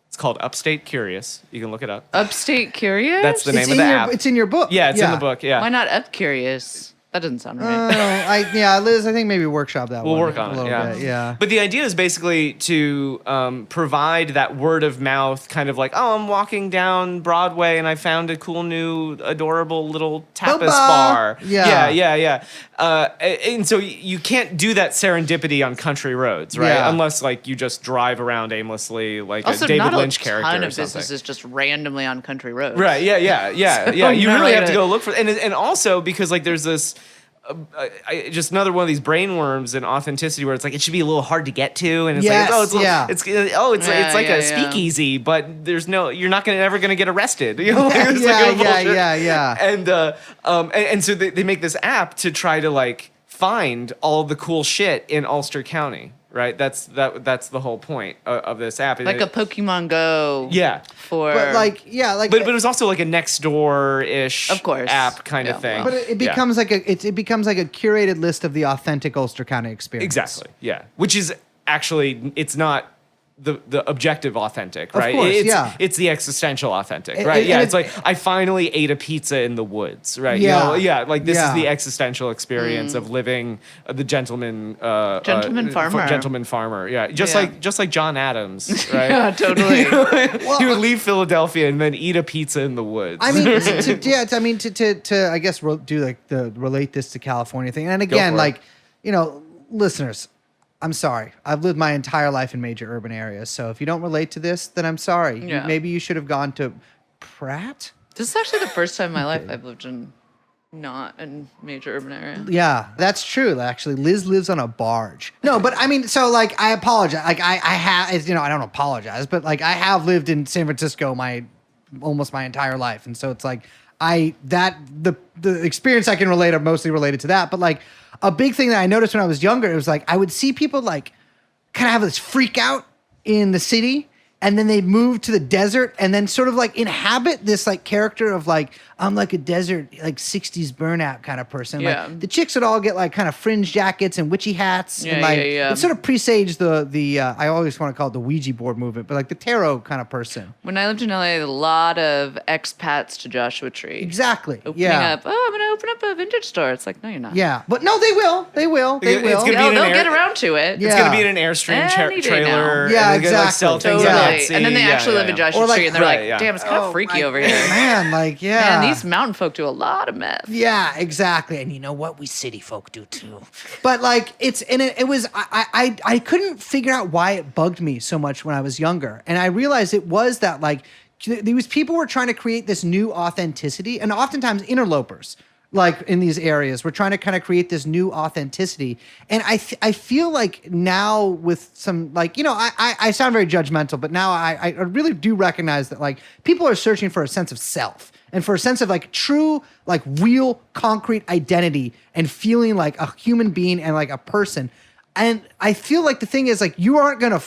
It's called Upstate Curious. You can look it up. Upstate Curious? That's the name of the app. It's in your book. Yeah, it's in the book. Yeah. Why not Up Curious? That doesn't sound right. Liz, I think maybe workshop that We'll one work on a little it. bit. Yeah. But the idea is basically to provide that word of mouth kind of like, oh, I'm walking down Broadway and I found a cool new adorable little tapas bar. Yeah. And so you can't do that serendipity on country roads, right? Yeah. Unless like you just drive around aimlessly like Also, a David not Lynch a character ton or of something. businesses just randomly on country roads. Right. Yeah. So You not really have like to a- go look for, and also because like there's this. Just another one of these brainworms in authenticity where it's like it should be a little hard to get to, and it's Yes, like it's like Yeah. a speakeasy, but you're not ever gonna get arrested. You know? And so they make this app to try to like find all the cool shit in Ulster County. Right, that's the whole point of this app. Like a Pokemon Go. Yeah. But But it was also like a next door ish Of course. app kind of thing. But it becomes like it becomes like a curated list of the authentic Ulster County experience. Exactly. Yeah. Which is actually it's not the objective authentic, right? course, it's the existential authentic, And- right? and Yeah, it- it's like I finally ate a pizza in the woods, right? Like this is the existential experience of living the gentleman farmer. Yeah, just like John Adams, right? Yeah, totally. He would leave Philadelphia and then eat a pizza in the woods. I mean, to I guess do like the relate this to California thing, and again, for it. Listeners, I'm sorry. I've lived my entire life in major urban areas, so if you don't relate to this, then I'm sorry. Yeah. Maybe you should have gone to Pratt. This is actually the first time in my life I've lived in not a major urban area. Yeah, that's true. Actually, Liz lives on a barge. No, but I mean, so like, I apologize. Like, I have, I don't apologize, but like, I have lived in San Francisco almost my entire life, and so it's like, the experience I can relate are mostly related to that, but like, a big thing that I noticed when I was younger, it was like, I would see people like, kind of have this freak out in the city, and then they move to the desert and then sort of like inhabit this like character of like, I'm like a desert, like 60s burnout kind of person. Yeah. Like the chicks would all get like kind of fringe jackets and witchy hats. Yeah, and like, yeah. it sort of presaged the I always want to call it the Ouija board movement, but like the tarot kind of person. When I lived in LA, a lot of expats to Joshua Tree. Exactly. Opening up, I'm going to open up a vintage store. It's like, no, you're not. Yeah. But no, they will. They will. They It's will. gonna be They'll an air- get around to it. Yeah. It's gonna be in an Airstream Any day trailer. now. Yeah, and they're gonna, like, sell exactly. things Totally. on Etsy. And then they actually live in Joshua Or, like, Tree, and they're right, like, yeah. damn, it's kind of freaky over here. Man, like, yeah. Man, these mountain folk do a lot of meth. Yeah, exactly. And you know what? We city folk do too. But like it was I couldn't figure out why it bugged me so much when I was younger. And I realized it was that like these people were trying to create this new authenticity, and oftentimes interlopers. like in these areas. We're trying to kind of create this new authenticity. And I feel like now with some like, I sound very judgmental, but now I really do recognize that like people are searching for a sense of self and for a sense of like true, like real concrete identity and feeling like a human being and like a person. And I feel like the thing is like you aren't gonna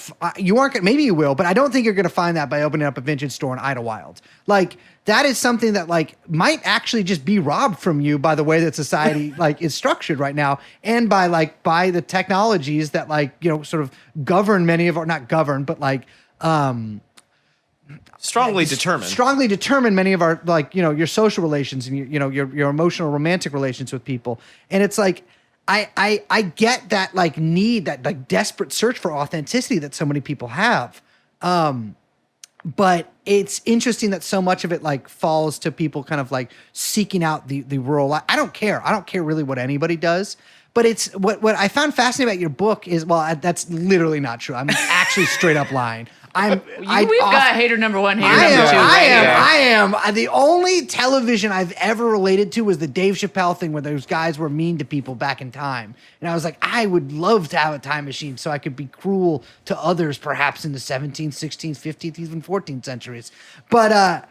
maybe you will, but I don't think you're gonna find that by opening up a vintage store in Idlewild. Like that is something that like might actually just be robbed from you by the way that society like is structured right now, and by the technologies that like sort of govern many of our not govern but like strongly determine many of our like your social relations and your emotional romantic relations with people. And it's like I get that like need, that like desperate search for authenticity that so many people have. But it's interesting that so much of it like falls to people kind of like seeking out the rural life. I don't care really what anybody does. But it's what I found fascinating about your book is, well, that's literally not true. I'm actually straight up lying. We've got hater number one, hater number two. I am. The only television I've ever related to was the Dave Chappelle thing where those guys were mean to people back in time. And I was like, I would love to have a time machine so I could be cruel to others, perhaps in the 17th, 16th, 15th, even 14th centuries. But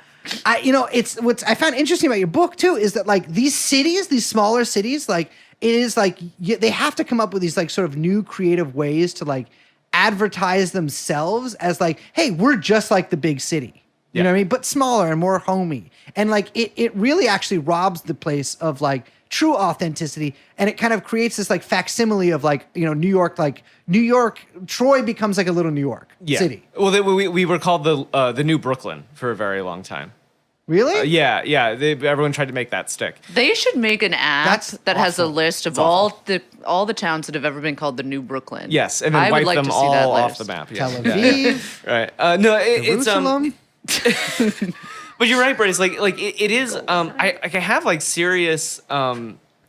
it's what I found interesting about your book too is that like these cities, these smaller cities, like it is like they have to come up with these like sort of new creative ways to like advertise themselves as like, hey, we're just like the big city. You know what I mean? But smaller and more homey. And like it really actually robs the place of like true authenticity. And it kind of creates this like facsimile of like, New York, Troy becomes like a little New York city. Well, we were called the New Brooklyn for a very long time. Really? Yeah. Everyone tried to make that stick. They should make an app that has a list of all the towns that have ever been called the New Brooklyn. Yes, and then wipe them all off the map. Tel Aviv. Right. No, Jerusalem. But you're right, Brett. It's like it is. I have like serious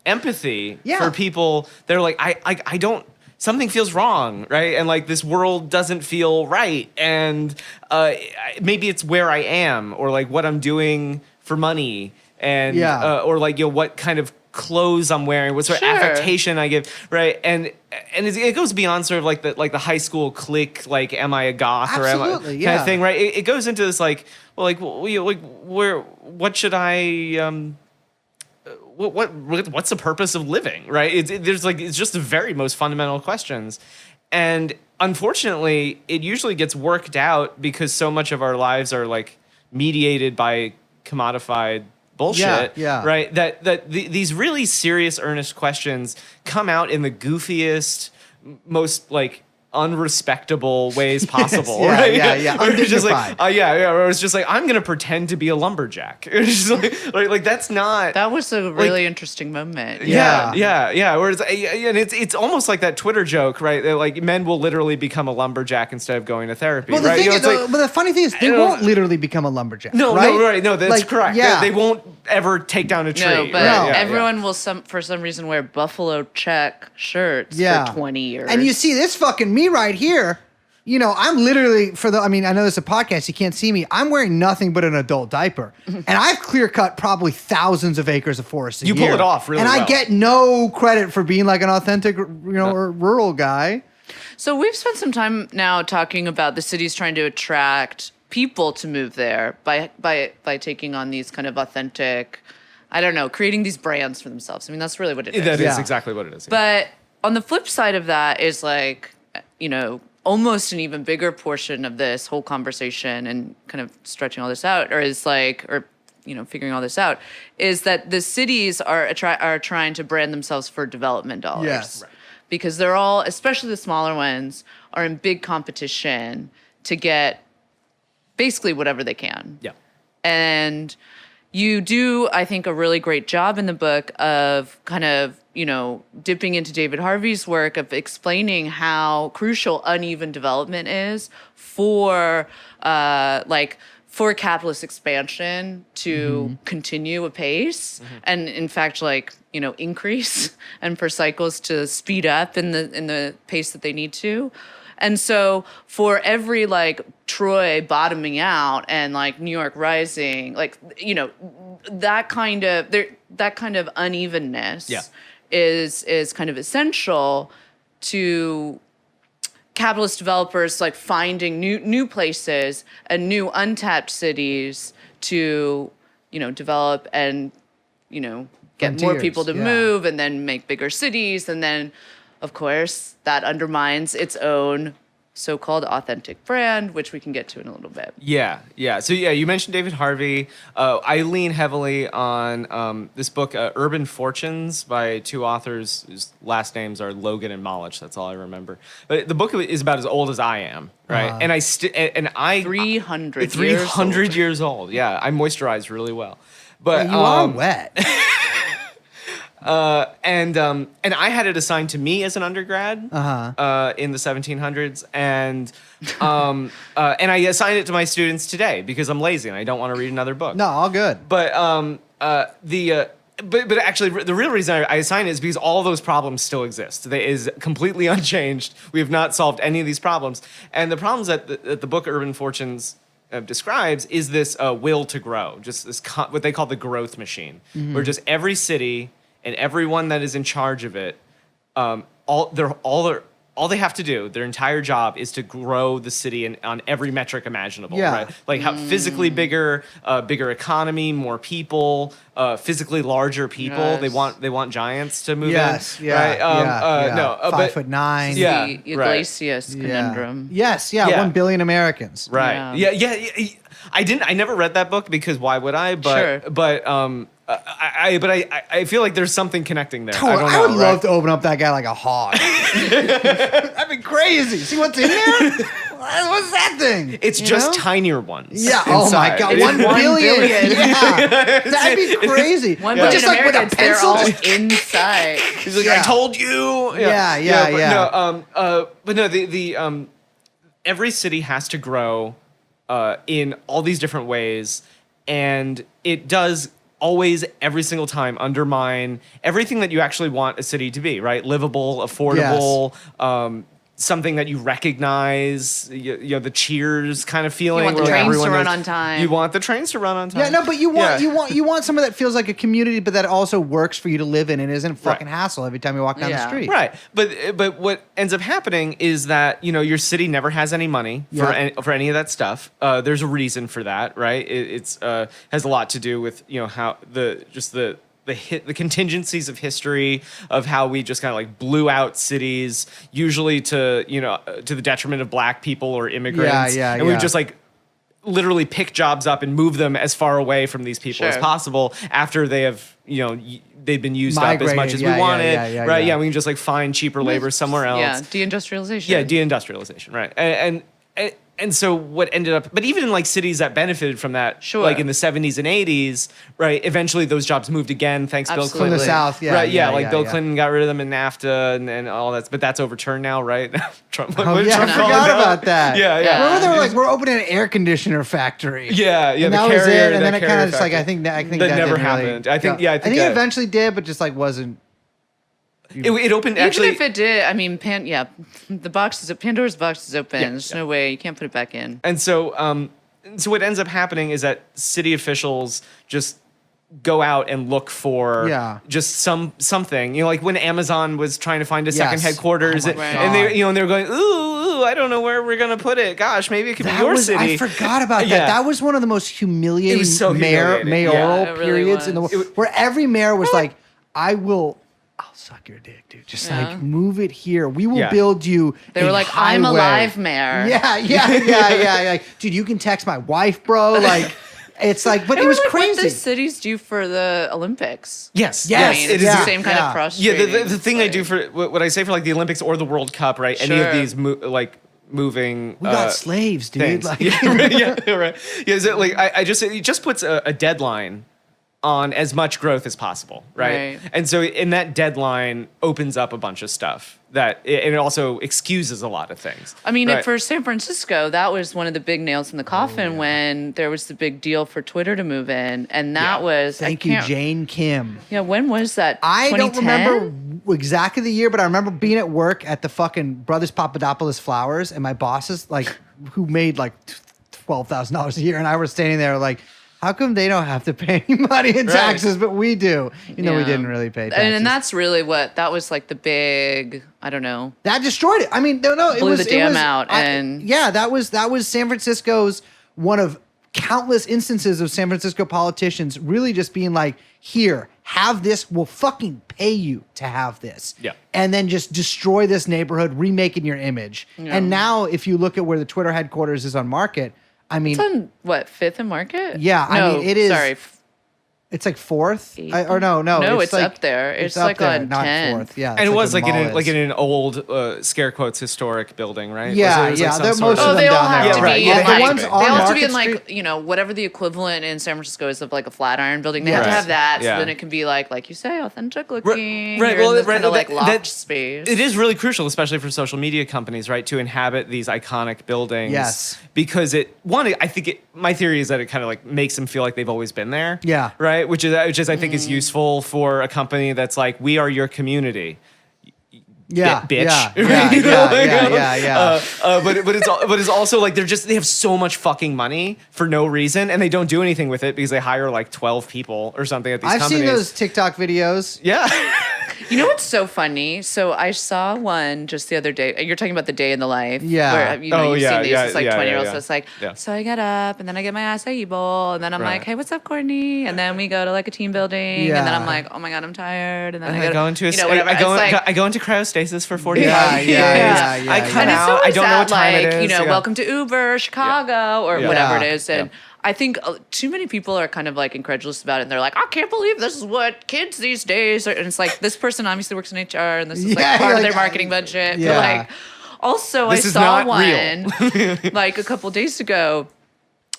empathy for people. They're like, I don't. Something feels wrong, right? And like this world doesn't feel right, and maybe it's where I am, or like what I'm doing for money, and or like what kind of clothes I'm wearing, what sort of affectation I give, right? And it goes beyond sort of like the high school clique, like am I a goth or am I kind of thing, right? It goes into this like, well, like what should I what's the purpose of living, right? It's just the very most fundamental questions, and unfortunately, it usually gets worked out because so much of our lives are like mediated by commodified bullshit, right? That these really serious, earnest questions come out in the goofiest, most like unrespectable ways possible, right? It's just like, where it's just like, I'm gonna pretend to be a lumberjack. It's just like that's not. That was a really interesting moment. Yeah. Whereas, and it's almost like that Twitter joke, right? That like men will literally become a lumberjack instead of going to therapy. Well, the right? thing is, but the funny thing is, they won't literally become a lumberjack. No, that's like, correct. Yeah. They won't ever take down a tree. No, but everyone will for some reason wear buffalo check shirts for 20 years. And you see this fucking me right here. I'm literally I know this is a podcast, you can't see me. I'm wearing nothing but an adult diaper. And I've clear cut probably thousands of acres of forest a year. You pull it off really well. And I get no credit for being like an authentic, or rural guy. So we've spent some time now talking about the cities trying to attract people to move there by taking on these kind of authentic, I don't know, creating these brands for themselves. I mean, that's really what it is. That is exactly what it is. But on the flip side of that is like, almost an even bigger portion of this whole conversation and kind of stretching all this out, figuring all this out, is that the cities are trying to brand themselves for development dollars. Yes. Right. Because they're all, especially the smaller ones, are in big competition to get basically whatever they can. Yeah. And you do, I think, a really great job in the book of kind of, dipping into David Harvey's work of explaining how crucial uneven development is for capitalist expansion to continue apace and in fact increase, and for cycles to speed up in the pace that they need to. And so for every Troy bottoming out and New York rising, that kind of that kind of unevenness Yeah. is kind of essential to capitalist developers like finding new places and new untapped cities to, develop and, get more Frontiers, people to yeah. move and then make bigger cities. And then, of course, that undermines its own so-called authentic brand, which we can get to in a little bit. Yeah, yeah. So yeah, you mentioned David Harvey. I lean heavily on this book, Urban Fortunes, by two authors whose last names are Logan and Malich. That's all I remember. But the book is about as old as I am, right? And I 300 300 years old. Yeah, I moisturize really well. But You are wet. and I had it assigned to me as an undergrad in the 1700s, and I assign it to my students today because I'm lazy and I don't want to read another book. No, all good. But but actually, the real reason I assign it is because all those problems still exist. They is completely unchanged. We have not solved any of these problems, and the problems that the book Urban Fortunes describes is this will to grow, just this what they call the growth machine, where just every city and everyone that is in charge of it, all they have to do, their entire job, is to grow the city on every metric imaginable. Yeah. Right? Like how physically bigger economy, more people, physically larger people. Yes. They want giants to move Yes, in. yeah, Right? yeah. No, 5'9". Yeah, The right. Iglesias conundrum. Yes, yeah, Yeah. 1 billion Americans. Right. Yeah. I never read that book because why would I? Sure. But I feel like there's something connecting there. Totally. don't I know, would love to open up that guy like a hog. That'd be crazy. See what's in there? What's that thing? It's You just know? tiny ones. Yeah. Oh my inside. God. It is 1 billion. Yeah. That'd be crazy. One But billion just like with a Americans, they're pencil. all inside. He's like, Yeah. I told you. Yeah. But no, the every city has to grow in all these different ways, and it does always, every single time, undermine everything that you actually want a city to be, right? Livable, affordable, something that you recognize, the Cheers kind of feeling. want the where trains everyone to run knows- on time. You want the trains to run on time. Yeah, no, but you want Yeah. you want somewhere that feels like a community, but that also works for you to live in and isn't a fucking Right. hassle every time you walk down the Yeah. street. Right, but what ends up happening is that your city never has any money for any of that stuff. There's a reason for that, right? It's has a lot to do with how the contingencies of history of how we just kind of like blew out cities, usually to the detriment of black people or immigrants, and we just like literally pick jobs up and move them as far away from these people as Sure. possible after they have they've been used up as much Migrated, as yeah, we wanted, yeah, right? yeah. We can just like find cheaper labor somewhere else. Yeah, deindustrialization. Yeah, deindustrialization, right? And so what ended up, but even in like cities that benefited from that, Sure. like in the 70s and 80s, right? Eventually those jobs moved again, thanks Bill Absolutely. Clinton. From the South, yeah. Right, yeah, like yeah, Bill yeah. Clinton got rid of them in NAFTA and all that, but that's overturned now, right? Trump, Oh, what did yeah, I Trump call forgot it now? about that. Yeah, yeah. Remember they were like, we're opening an air conditioner factory. Yeah, yeah, And the that was carrier, it. And then that it kind carrier of just like, I factory. think that That didn't never really happened. I think it it- eventually did, but just like wasn't. It opened Even actually. if it did, I mean, Pandora's box is open. There's no way you can't put it back in. And so what ends up happening is that city officials just go out and look for just something. Like when Amazon was trying to find a second Yes. headquarters, Oh my and they and they were going, ooh, I don't know where we're gonna put it. Gosh, maybe it could be your city. I forgot about that. Yeah. That was one of the most humiliating, It was so humiliating. mayoral Yeah, it really periods in the was. world, where every mayor was like, I'll suck your dick, dude. Just Yeah. like move it here. We will Yeah. build you. They were a like, I'm highway." alive, mayor. Yeah. Like, dude, you can text my wife, bro. Like, it's like, but They it were was like what the crazy. cities do for the Olympics. Yes, Yes, I mean, it it's is. the same kind of Yeah. frustrating. Yeah, the thing I like- do for what I say for like the Olympics or the World Cup, right? Any of Sure. these moving. We got slaves, dude. things. Like, Yeah, right. Yeah, right. Yeah, is it like it just puts a deadline on as much growth as possible, right? Right. And so in that deadline opens up a bunch of stuff and it also excuses a lot of things. I mean, right? for San Francisco, that was one of the big nails in the coffin when there was the big deal for Twitter to move in, and that was thank I you, can't- Jane Kim. Yeah, when was that? I don't 2010? remember exactly the year, but I remember being at work at the fucking Brothers Papadopoulos Flowers, and my bosses, like, who made like $12,000 a year, and I was standing there like, How come they don't have to pay any money in Right. taxes, but we do? We Yeah. didn't really pay taxes. And that's really that was like the big, I don't know. That destroyed it. I mean, no, it Blew was the dam it was, out, and- yeah, that was San Francisco's one of countless instances of San Francisco politicians really just being like, "Here, have this. We'll fucking pay you to have this." Yeah. And then just destroy this neighborhood, remaking your image. Yeah. And now, if you look at where the Twitter headquarters is on Market, I mean, It's on what, 5th and Market? Yeah, I No, mean, it is- Sorry. it's like 4th, Eighth? or no, No, it's like, up there. It's up like there, on not 10th. 4th. Yeah, And it's it was where like the in mall an, like is. in an old scare quotes historic building, right? Yeah, It was yeah, some they're sort most Oh, of them they all down have there. to right. be Yeah, in they like, have the ones to be. on they all have to Market be in Street. like, whatever the equivalent in San Francisco is of like a Flatiron building. They have to Right. have that, Yeah. so then it can be like you say, authentic looking. Right, You're well, in this right, kind of like that- locked that- space. It is really crucial, especially for social media companies, right, to inhabit these iconic buildings. Yes. Because I think my theory is that it kind of like makes them feel like they've always been there. Yeah. Right. Which is I think is useful for a company that's like, we are your community. Yeah, bitch. yeah, You yeah, know, yeah. but it's also like they have so much fucking money for no reason, and they don't do anything with it because they hire like 12 people or something at these I've companies. seen those TikTok videos. Yeah. You know what's so funny? So I saw one just the other day. You're talking about the day in the life. Yeah. Where, Oh, you've yeah, seen these. yeah, It's like yeah, 20-year-olds. yeah, So it's like, yeah. so I get up and then I get my acai bowl and then I'm Right. like, hey, what's up, Courtney? And then we go to like a team building Yeah. and then I'm like, oh my God, I'm tired. And then I go into whatever. I go into cryostasis for 45 Yeah, years. yeah, yeah, I yeah. come And it's out. always I don't know that, what time like, it is. Yeah. welcome to Uber, Chicago, or Yeah. whatever it Yeah. is. And Yeah. I think too many people are kind of like incredulous about it. And they're like, I can't believe this is what kids these days are. And it's like, this person obviously works in HR and this is Yeah, like part of their like, marketing budget. yeah. But like, also, This I is saw not real. one like a couple days ago.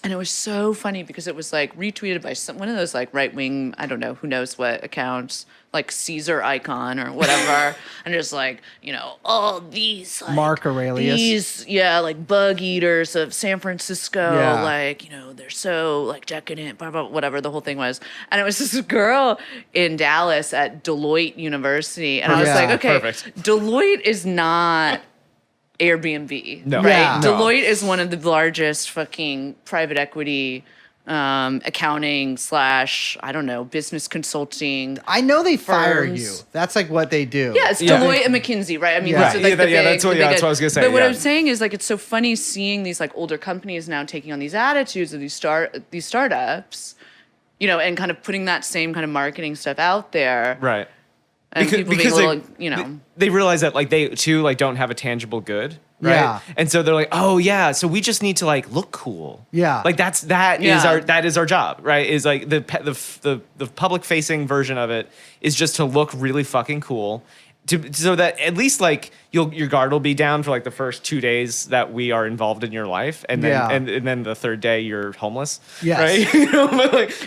And it was so funny because it was like retweeted by one of those like right wing, I don't know, who knows what accounts, like Caesar icon or whatever. And just like, all these like, Mark Aurelius. These, like bug eaters of San Francisco, Yeah. like, they're so like decadent, blah, blah, whatever the whole thing was. And it was this girl in Dallas at Deloitte University. And I was Yeah. like, okay, Perfect. Deloitte is not Airbnb, No. right? Yeah. No. Deloitte is one of the largest fucking private equity accounting / I don't know, business consulting. I know they fire Firms. you. That's like what they do. Yeah, it's Yeah. Deloitte and McKinsey, right? I mean, Yeah. those are like Yeah, the yeah, big, that's what- the yeah, big that's what I was gonna say, But what yeah. I'm saying is like it's so funny seeing these like older companies now taking on these attitudes of these startups, and kind of putting that same kind of marketing stuff out there. Right. And people being a little, they realize that like they too like don't have a tangible good, right? Yeah. And so they're like, oh yeah, so we just need to like look cool. Yeah. Like that Yeah. is our job, right? Is like the public facing version of it is just to look really fucking cool. So that at least like your guard will be down for like the first 2 days that we are involved in your life, and then Yeah. and then the third day you're homeless, Yes. right?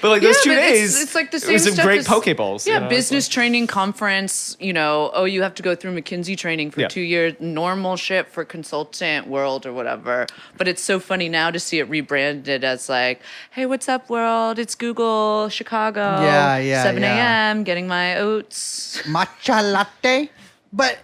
but like those 2 but days, it's like the it same was some stuff great as- poke bowls. Yeah, you know? It's business training conference, oh, you have to go through McKinsey training for Yeah. 2 years, normal shit for consultant world or whatever. But it's so funny now to see it rebranded as like, hey, what's up, world? It's Google, Chicago, Yeah, yeah, 7 yeah. a.m., getting my oats. Matcha latte. But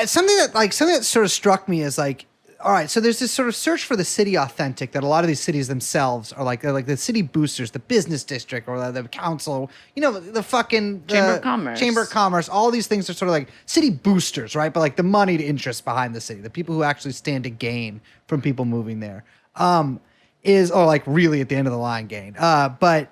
something that sort of struck me is like, all right, so there's this sort of search for the city authentic that a lot of these cities themselves are like. They're like the city boosters, the business district, or the council. The fucking Chamber of Commerce. Chamber of Commerce. All these things are sort of like city boosters, right? But like the moneyed interest behind the city, the people who actually stand to gain from people moving there, or like really at the end of the line gain. But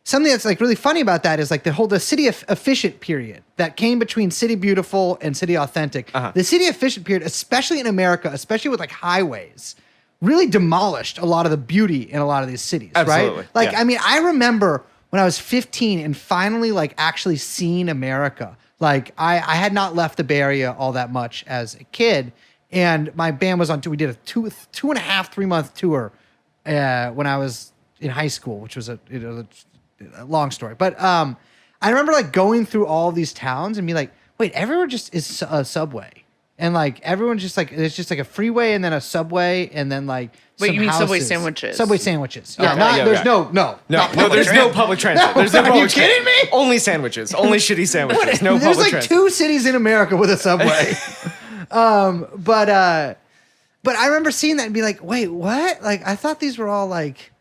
something that's like really funny about that is like the city efficient period that came between City Beautiful and City Authentic. Uh-huh. The city efficient period, especially in America, especially with like highways, really demolished a lot of the beauty in a lot of these cities, Absolutely, right? Like, yeah. I mean, I remember when I was 15 and finally like actually seeing America. Like I had not left the Bay Area all that much as a kid, and my band was on tour. We did a 2.5-3 month tour when I was in high school, which was a long story. But I remember like going through all these towns and be like, wait, everywhere just is a subway. And like everyone's just like, it's just like a freeway and then a subway and then like Wait, some you mean Subway houses. sandwiches? Subway sandwiches. Yeah, Okay, not, yeah, there's yeah. no. No, not no, public there's no transit. public transit. There's no Are you public kidding transit. me? Only sandwiches. Only shitty sandwiches. No There's public like transit. 2 cities in America with a subway. But I remember seeing that and be like, wait, what? Like I thought these were all like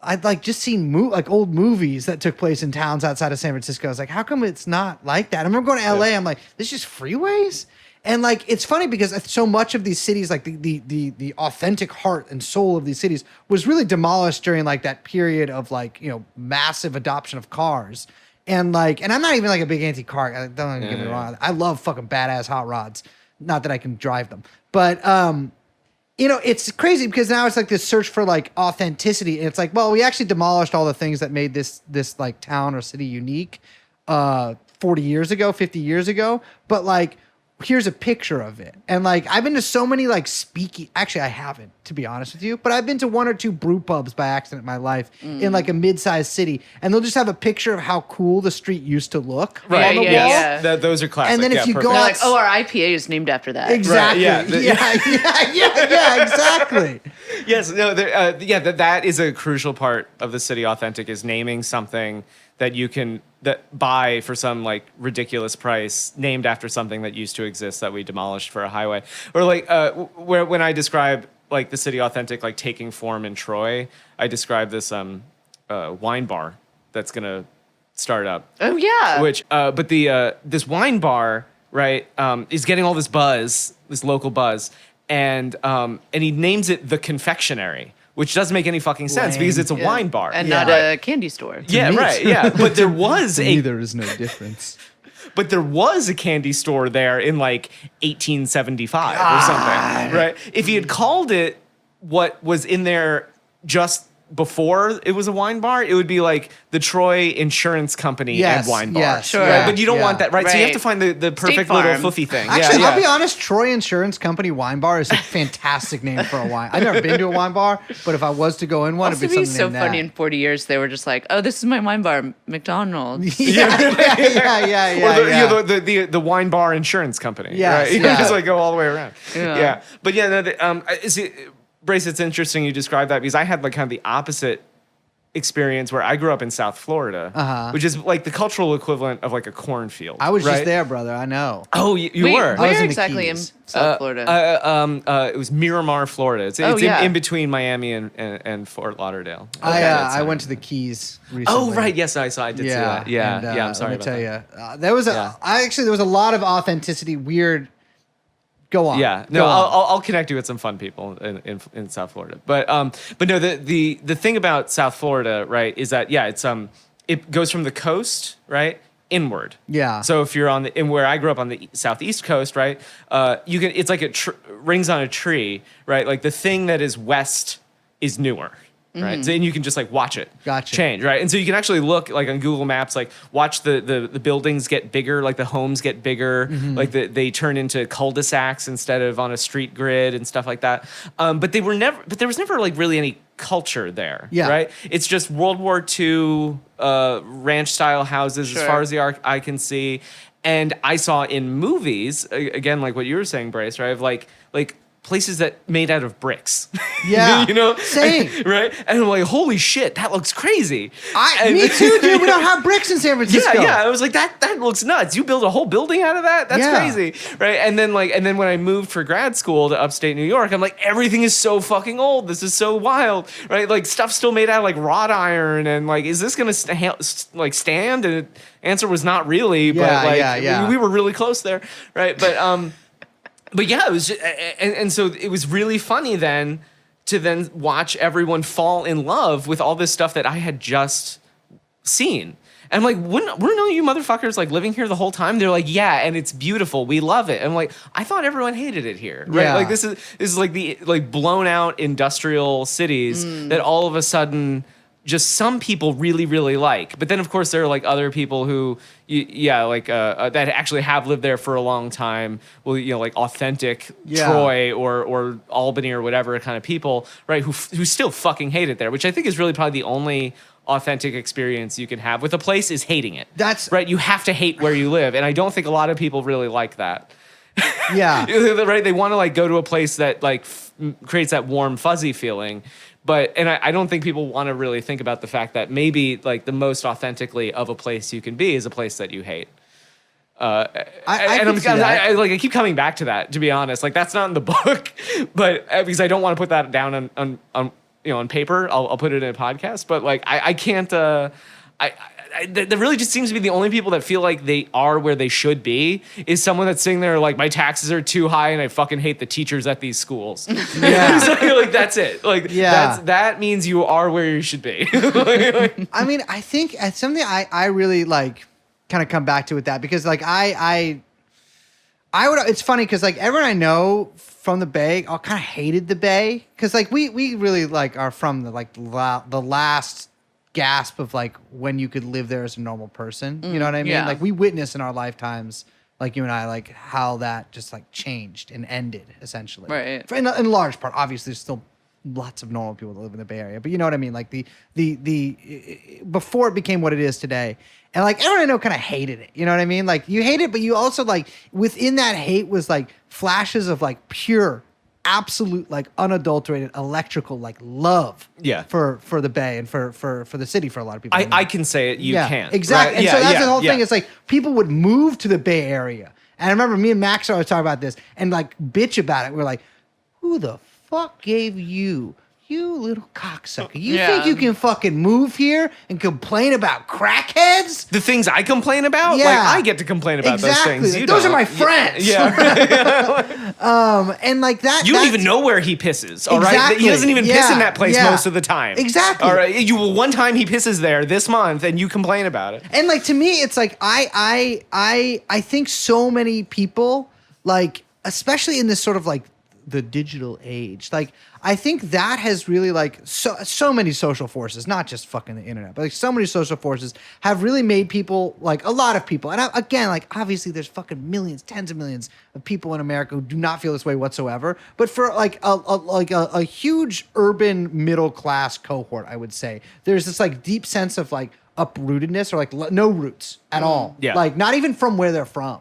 I'd like just seen like old movies that took place in towns outside of San Francisco. I was like, how come it's not like that? I remember going to LA. I'm like, this is just freeways. And like, it's funny because so much of these cities, like the authentic heart and soul of these cities was really demolished during like that period of like, massive adoption of cars. And like, and I'm not even like a big anti-car. Don't even get me wrong. I love fucking badass hot rods. Not that I can drive them, but, it's crazy because now it's like this search for like authenticity. And it's like, well, we actually demolished all the things that made this like town or city unique 40 years ago, 50 years ago. But like, here's a picture of it. And like, I've been to so many like actually I haven't, to be honest with you, but I've been to one or two brew pubs by accident in my life in like a mid-sized city. And they'll just have a picture of how cool the street used to look on the wall. Yeah. Those are classic. And then if you perfect. go They're out, like, oh, our IPA is named after that. exactly. Right, Yeah, exactly. Yes, no, that is a crucial part of the city authentic, is naming something that you can buy for some like ridiculous price, named after something that used to exist that we demolished for a highway. Or like when I describe like the city authentic like taking form in Troy, I describe this wine bar that's gonna start up. Oh yeah. Which but the this wine bar, right, is getting all this buzz, this local buzz, and he names it the Confectionery, which doesn't make any fucking sense because it's a wine bar and not a candy store. Yeah, right. Yeah, but there was There is no difference. But there was a candy store there in like 1875 or something, right? If he had called it what was in there just before it was a wine bar, it would be like the Troy Insurance Company and wine bar. Yes, Sure. Right? But you don't want that, right? So you have Right. to find the perfect little Farm. foofy thing. Actually, yeah, I'll be honest, Troy Insurance Company Wine Bar is a fantastic name for a wine. I've never been to a wine bar, but if I was to go in one, Also, it'd be be something so named funny. In 40 years, they were just like, "Oh, this is my wine bar, McDonald's." that. yeah. Or the wine bar insurance company. Yes, right? You yeah. just like go all the way around. Yeah. But yeah, no, Brace, it's interesting you describe that because I had like kind of the opposite experience where I grew up in South Florida, which is like the cultural equivalent of like a cornfield. I was right? just there, brother. I know. Oh, you Wait, were? I was where in the exactly in Keys. South Florida? It was Miramar, Florida. It's in between Miami and Fort Lauderdale. I went to the Keys recently. Oh, right. Yes, I did see that. Yeah, and, I'm sorry let me about tell that. you, there was Yeah. there was a lot of authenticity. Weird. Go on. Yeah, no, I'll connect you with some fun people in South Florida. But no, the thing about South Florida, right, is that it's it goes from the coast, right, inward. Yeah. So if you're where I grew up on the southeast coast, right, you can it's like rings on a tree, right? Like the thing that is west is newer. Right, so and you can just like watch it change, right? And so you can actually look like on Google Maps, like watch the buildings get bigger, like the homes get bigger, like they turn into cul-de-sacs instead of on a street grid and stuff like that. But there was never like really any culture there, right? It's just World War II ranch style houses as far as the eye can see, and I saw in movies again, like what you were saying, Brace, right? Of like places that made out of bricks. Yeah. Same. Right? And I'm like, holy shit, that looks crazy. Me too, dude. We don't have bricks in San Francisco. Yeah. I was like, that looks nuts. You build a whole building out of that? That's crazy. Right? And then when I moved for grad school to upstate New York, I'm like, everything is so fucking old. This is so wild. Right? Like stuff still made out of like wrought iron and like, is this gonna stand? And the answer was not really, but we were really close there. Right? But yeah, it was just, and so it was really funny then to watch everyone fall in love with all this stuff that I had just seen. And I'm like, weren't all you motherfuckers like living here the whole time? They're like, yeah, and it's beautiful. We love it. And I'm like, I thought everyone hated it here, right? Yeah. Like this is like the like blown out industrial cities that all of a sudden just some people really, really like. But then, of course, there are like other people who, that actually have lived there for a long time. Well, like authentic Troy or Albany or whatever kind of people, right? Who still fucking hate it there, which I think is really probably the only authentic experience you can have with a place is hating it. That's right. You have to hate where you live, and I don't think a lot of people really like that. Yeah. Right. They want to like go to a place that like creates that warm, fuzzy feeling. And I don't think people want to really think about the fact that maybe like the most authentically of a place you can be is a place that you hate. I keep coming back to that, to be honest. Like that's not in the book, but because I don't want to put that down on on paper. I'll put it in a podcast, but like I can't. That really just seems to be the only people that feel like they are where they should be is someone that's sitting there like, my taxes are too high and I fucking hate the teachers at these schools. Yeah. So, like that's it. Like that means you are where you should be. I mean, I think it's something I really like kind of come back to with that because like I would, it's funny because like everyone I know from the Bay all kind of hated the Bay because like we really like are from the like the last gasp of like when you could live there as a normal person. You know what I mean? yeah. Like we witnessed in our lifetimes, like you and I, like how that just like changed and ended essentially. Right. In large part, obviously, there's still lots of normal people that live in the Bay Area, but you know what I mean? Like the before it became what it is today. And like everyone I know kind of hated it. You know what I mean? Like you hate it, but you also like within that hate was like flashes of like pure, absolute, like unadulterated electrical like love. Yeah. For the Bay and for the city for a lot of people. I can say it. You can't. Exactly. Right? And Yeah, so that's yeah, the whole yeah. thing. It's like people would move to the Bay Area. And I remember me and Max always talk about this and like bitch about it. We're like, who the fuck gave you little cocksucker? You Yeah. think you can fucking move here and complain about crackheads? The things I complain about, Yeah. like I get to complain about Exactly. those things. You Those are don't. my friends. Yeah. And like that. You don't that's- even know where he pisses, all right? Exactly. He doesn't even piss Yeah, in that place yeah. most of the time. Exactly. All right. One time he pisses there this month, and you complain about it. And like to me, it's like I think so many people, like especially in this sort of like the digital age, like I think that has really like so many social forces, not just fucking the internet, but like so many social forces have really made people, like a lot of people, and again, like obviously there's fucking millions, tens of millions of people in America who do not feel this way whatsoever, but for like a huge urban middle class cohort, I would say there's this like deep sense of like uprootedness or like no roots at all, Yeah. like not even from where they're from,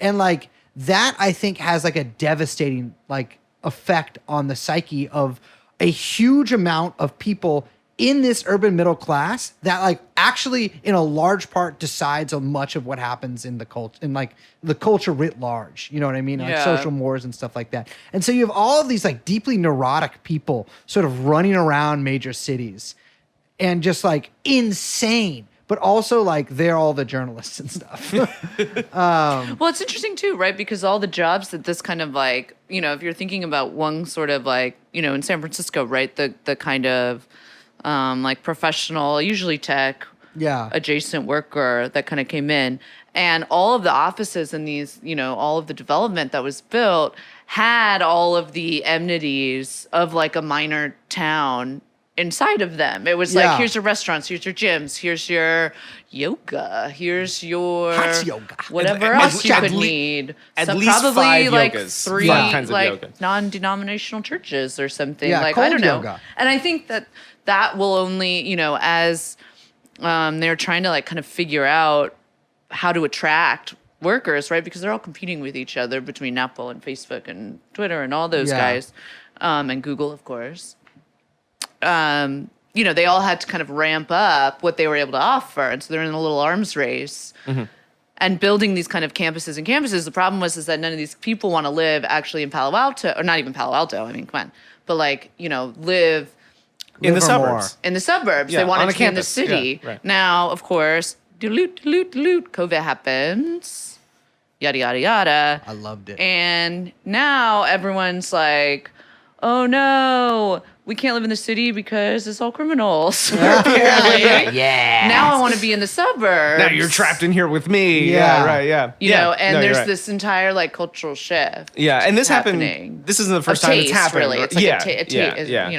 and like that I think has like a devastating like effect on the psyche of a huge amount of people in this urban middle class that like actually in a large part decides on much of what happens in the culture, in like the culture writ large, you know what I mean? Like Yeah. social mores and stuff like that. And so you have all of these like deeply neurotic people sort of running around major cities and just like insane, but also like they're all the journalists and stuff. Well, it's interesting too, right? Because all the jobs that this kind of like, if you're thinking about one sort of like, in San Francisco, right? The kind of like professional, usually tech, Yeah. adjacent worker that kind of came in, and all of the offices and these, all of the development that was built had all of the amenities of like a minor town inside of them. It was Yeah. like, here's your restaurants, here's your gyms, here's your yoga, here's your Hot yoga. whatever At- else you at could le- need. at So least probably 5 like yogas, 3 5 kinds of like yoga. non-denominational churches or something. Yeah, like I cold don't know. yoga. And I think that will only, as they're trying to like kind of figure out how to attract workers, right? Because they're all competing with each other between Apple and Facebook and Twitter and all those Yeah. guys, and Google, of course. They all had to kind of ramp up what they were able to offer. And so they're in a little arms race and building these kind of campuses and campuses. The problem is that none of these people want to live actually in Palo Alto, or not even Palo Alto. I mean, come on. But like, live In the Livermore. suburbs. in the suburbs. Yeah, They wanted on a to be in the campus. city. Yeah, right. Now, of course, COVID happens, yada, yada, yada. I loved it. And now everyone's like, oh no, we can't live in the city because it's all criminals. Apparently. Yeah. Now I want to be in the suburbs. Now you're trapped in here with me. Yeah. Yeah, right, yeah. You Yeah. know, and No, you're there's right. this entire like cultural shift. Yeah, and this happening. happened. This isn't the Of first time it's taste, happened. really. It's like yeah,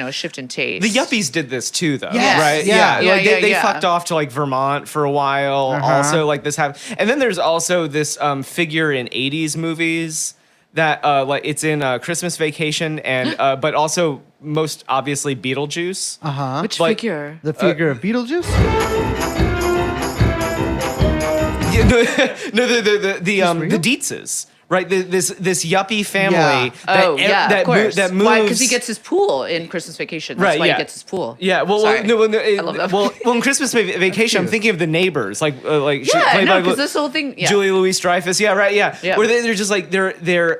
a shift in taste. The yuppies did this too, though. Yes, Right? yeah. Yeah, Like yeah, they yeah. fucked off to like Vermont for a while. Uh-huh. Also, like this happened, and then there's also this figure in '80s movies that like it's in Christmas Vacation and but also most obviously Beetlejuice. Uh-huh. Which like- figure? The figure of Beetlejuice? Yeah, no, the real? Dietzes, right? This yuppie family. Yeah. That of course. That moves. Why? Because he gets his pool in Christmas Vacation. That's Right, why yeah. he gets his pool. Yeah, well, Sorry. no, I love that. well, in Christmas Vacation, I'm cute. thinking of the neighbors, like Yeah, played no, by because this whole thing. Yeah. Julia Louis-Dreyfus. Yeah, right. Yeah, Yeah. where they're just like they're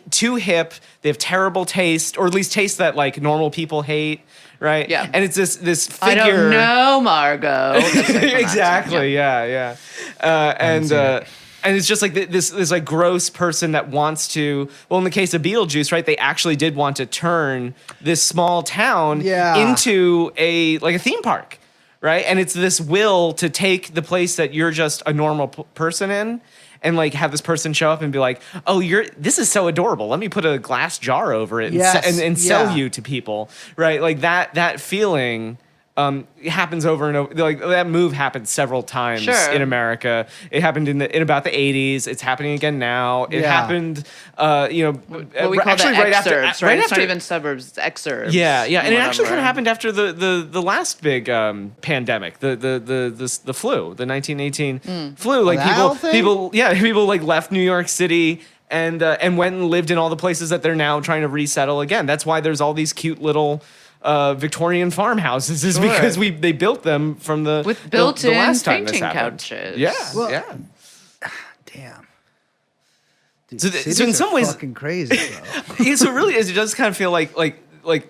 too hip. They have terrible taste, or at least taste that like normal people hate. Right. Yeah. And it's this figure. I don't know, Margot. That's like from that Exactly. song. Yeah. And it's just like this like gross person that wants to. Well, in the case of Beetlejuice, right? They actually did want to turn this small town into a theme park, right? And it's this will to take the place that you're just a normal person in, and like have this person show up and be like, "Oh, this is so adorable. Let me put a glass jar over it and, Yes, and sell yeah. you to people," right? Like that feeling. It happens over and over. Like that move happened several times Sure. in America. It happened in about the 80s. It's happening again now. It Yeah. happened, What we call actually the right excerpts, after. right? Right It's after, not even suburbs. It's excerpts. yeah, and it actually kind whatever. of happened after the last big pandemic, the flu, the 1918 flu. Like that whole thing? people like left New York City and went and lived in all the places that they're now trying to resettle again. That's why there's all these cute little Victorian farmhouses, is because they built them from the With the built-in last time this painting happened. couches. Yeah, Well, yeah. Damn. Dude, So cities in are some ways- fucking crazy, bro. Yeah, so it really is. It does kind of feel like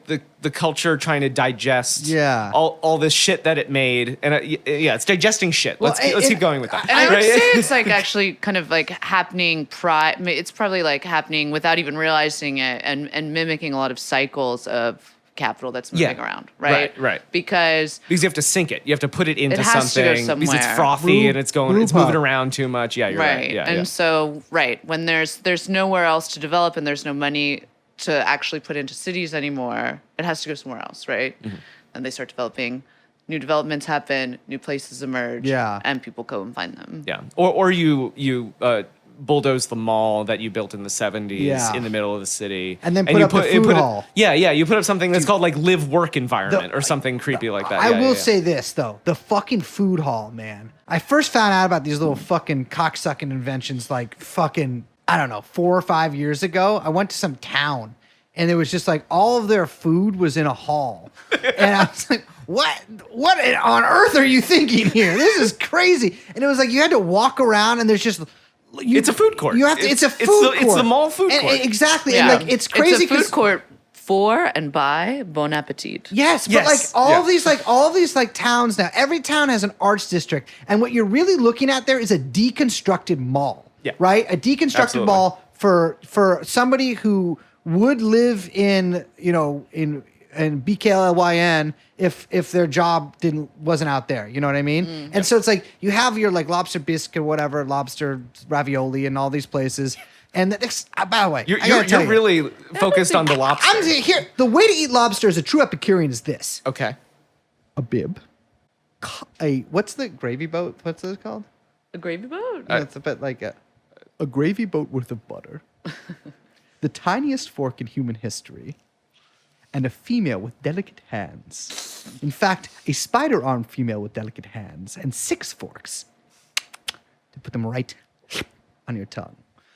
the culture trying to digest Yeah. all this shit that it made, and yeah, it's digesting shit. Well, Let's keep going with that. And I would Right? say it's like actually kind of like happening. It's probably like happening without even realizing it, and mimicking a lot of cycles of capital that's moving around, right? Right. Because Because you have to sink it. You have to put it into has to go something because it's somewhere. frothy and it's Brew moving pub. around too much. Yeah, you're right. Yeah, and yeah. so when there's nowhere else to develop and there's no money to actually put into cities anymore, it has to go somewhere else, right? Mm-hmm. And they start developing. New developments happen, new places emerge, Yeah. and people go and find them. Yeah. Or you bulldoze the mall that you built in the 70s Yeah. in the middle of the city. And then put you up the food hall. Yeah, you put up something that's called like live work environment or something creepy like that. I Yeah, will yeah. say this though, the fucking food hall, man. I first found out about these little fucking cocksucking inventions like fucking, I don't know, 4 or 5 years ago. I went to some town and it was just like all of their food was in a hall. And I was like, what on earth are you thinking here? This is crazy. And it was like you had to walk around and there's just It's a food court. You have to. It's a food court. It's the mall food And- court. exactly. Yeah. And like it's crazy It's a food 'cause- court for and by Bon Appetit. Yes, but Yes, like yeah. all of these towns now, every town has an arts district, and what you're really looking at there is a deconstructed mall. Yeah. Right? A deconstructed Absolutely. mall for somebody who would live in BKLYN if their job wasn't out there. You know what I mean? And so it's like you have your like lobster bisque or whatever, lobster ravioli and all these places. And by the way, I gotta tell You're you, really focused on the lobster. I'm here. The way to eat lobster as a true Epicurean is this: Okay. a bib, what's the gravy boat? What's it called? A gravy boat. It's a bit like a gravy boat worth of butter, the tiniest fork in human history, and a female with delicate hands. In fact, a spider-armed female with delicate hands and 6 forks to put them right on your tongue.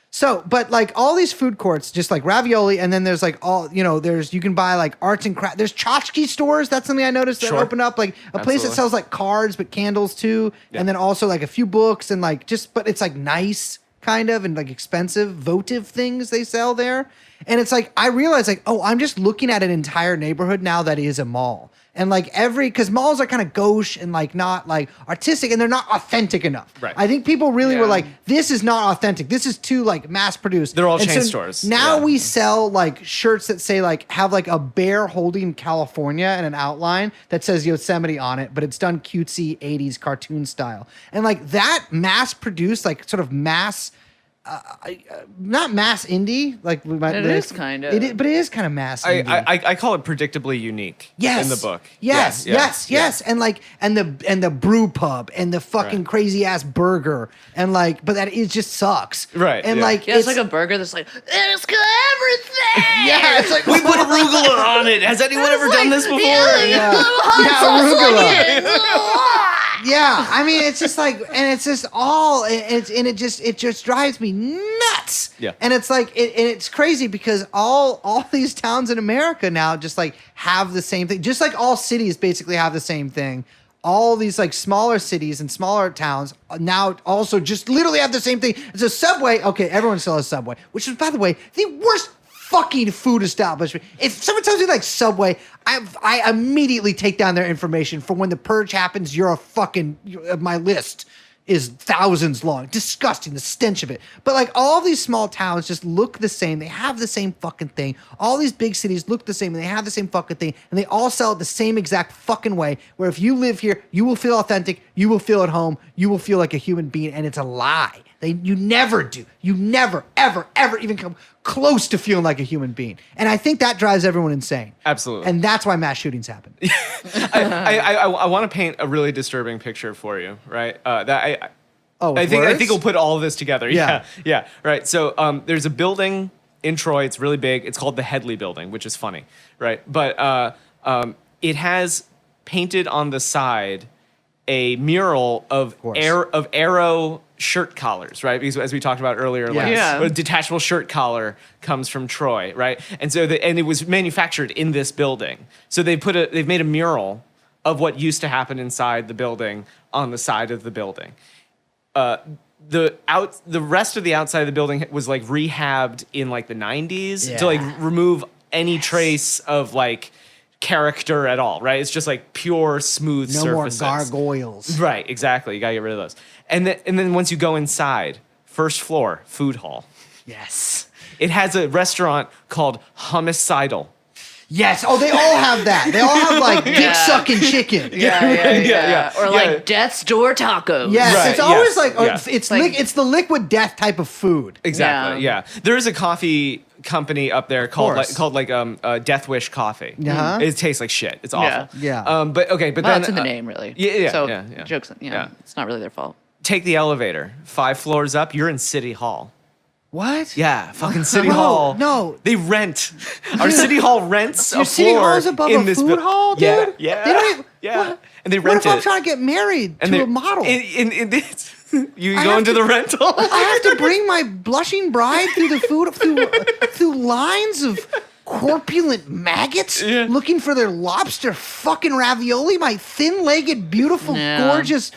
So, but like all these food courts, just like ravioli, and then there's like you can buy like arts and craft. There's tchotchke stores. That's something I noticed that Sure. opened up, like a place that Absolutely. sells like cards, but candles too. Yeah. And then also like a few books and like but it's like nice kind of and like expensive votive things they sell there. And it's like, I realize like, oh, I'm just looking at an entire neighborhood now that is a mall. And like because malls are kind of gauche and like not like artistic and they're not authentic enough. Right. I think people really were Yeah. like, this is not authentic. This is too like mass produced. They're all And chain so stores. Now Yeah. we sell like shirts that say like have like a bear holding California and an outline that says Yosemite on it, but it's done cutesy 80s cartoon style. And like that mass produced, like sort of mass not mass indie, like It is kind of. but it is kind of mass indie. I call it predictably unique Yes. in the book. Yes, Yeah, yes, yeah. yes. And like and the brew pub and the fucking Right. crazy ass burger and like but that it just sucks. Right, And yeah. like Yeah, it's like a burger that's like, it's got everything. yeah, it's like We put arugula on it. Has anyone ever done this before? Yeah. hot Yeah, yeah, I mean, it's just like, and it's just all, it just drives me nuts nuts. Yeah. And it's like, and it's crazy because all these towns in America now just like have the same thing. Just like all cities basically have the same thing. All these like smaller cities and smaller towns now also just literally have the same thing. It's a Subway. Okay, everyone still has Subway, which is, by the way, the worst fucking food establishment. If someone tells me like Subway, I immediately take down their information for when the purge happens. My list is thousands long. Disgusting, the stench of it. But like all these small towns just look the same. They have the same fucking thing. All these big cities look the same and they have the same fucking thing. And they all sell it the same exact fucking way. Where if you live here, you will feel authentic. You will feel at home. You will feel like a human being. And it's a lie. You never do. You never, ever, ever even come close to feeling like a human being. And I think that drives everyone insane. Absolutely. And that's why mass shootings happen. I want to paint a really disturbing picture for you, right? I think words? we'll put all of this together. Yeah. Yeah. Right. So there's a building in Troy. It's really big. It's called the Headley Building, which is funny, right? But it has painted on the side a mural of arrow shirt collars, right? Because as we talked about earlier, like a detachable shirt collar comes from Troy, right? And so and it was manufactured in this building. So they've made a mural of what used to happen inside the building on the side of the building. The rest of the outside of the building was like rehabbed in like the 90s to like remove any trace of like character at all, right? It's just like pure smooth surfaces. No more gargoyles. Right, exactly. You gotta get rid of those. And then once you go inside, first floor, food hall. Yes. It has a restaurant called Homicidal. Yes. Oh, they all have that. They all have like dick sucking chicken. Yeah. Or like Death's Door tacos. Yes, Right, it's always yes, like yeah. it's the liquid death type of food. Exactly. Yeah. There is a coffee company up there called Death Wish Coffee. Uh-huh. It tastes like shit. It's awful. Yeah. But Well, then it's in the name, really. yeah, So yeah. jokes. It's not really their fault. take the elevator 5 floors up. You're in City Hall. What? Yeah, fucking City No, Hall. no. They rent. Our City Hall rents Your a City floor Hall's above in a this food hall, dude? Yeah, yeah. They don't even, yeah. What? And they What rent if I'm it. trying to get married And to they- a model? You I go have into to- the rental. I have to bring my blushing bride through the food through lines of corpulent maggots looking for their lobster fucking ravioli. My thin-legged, beautiful, gorgeous,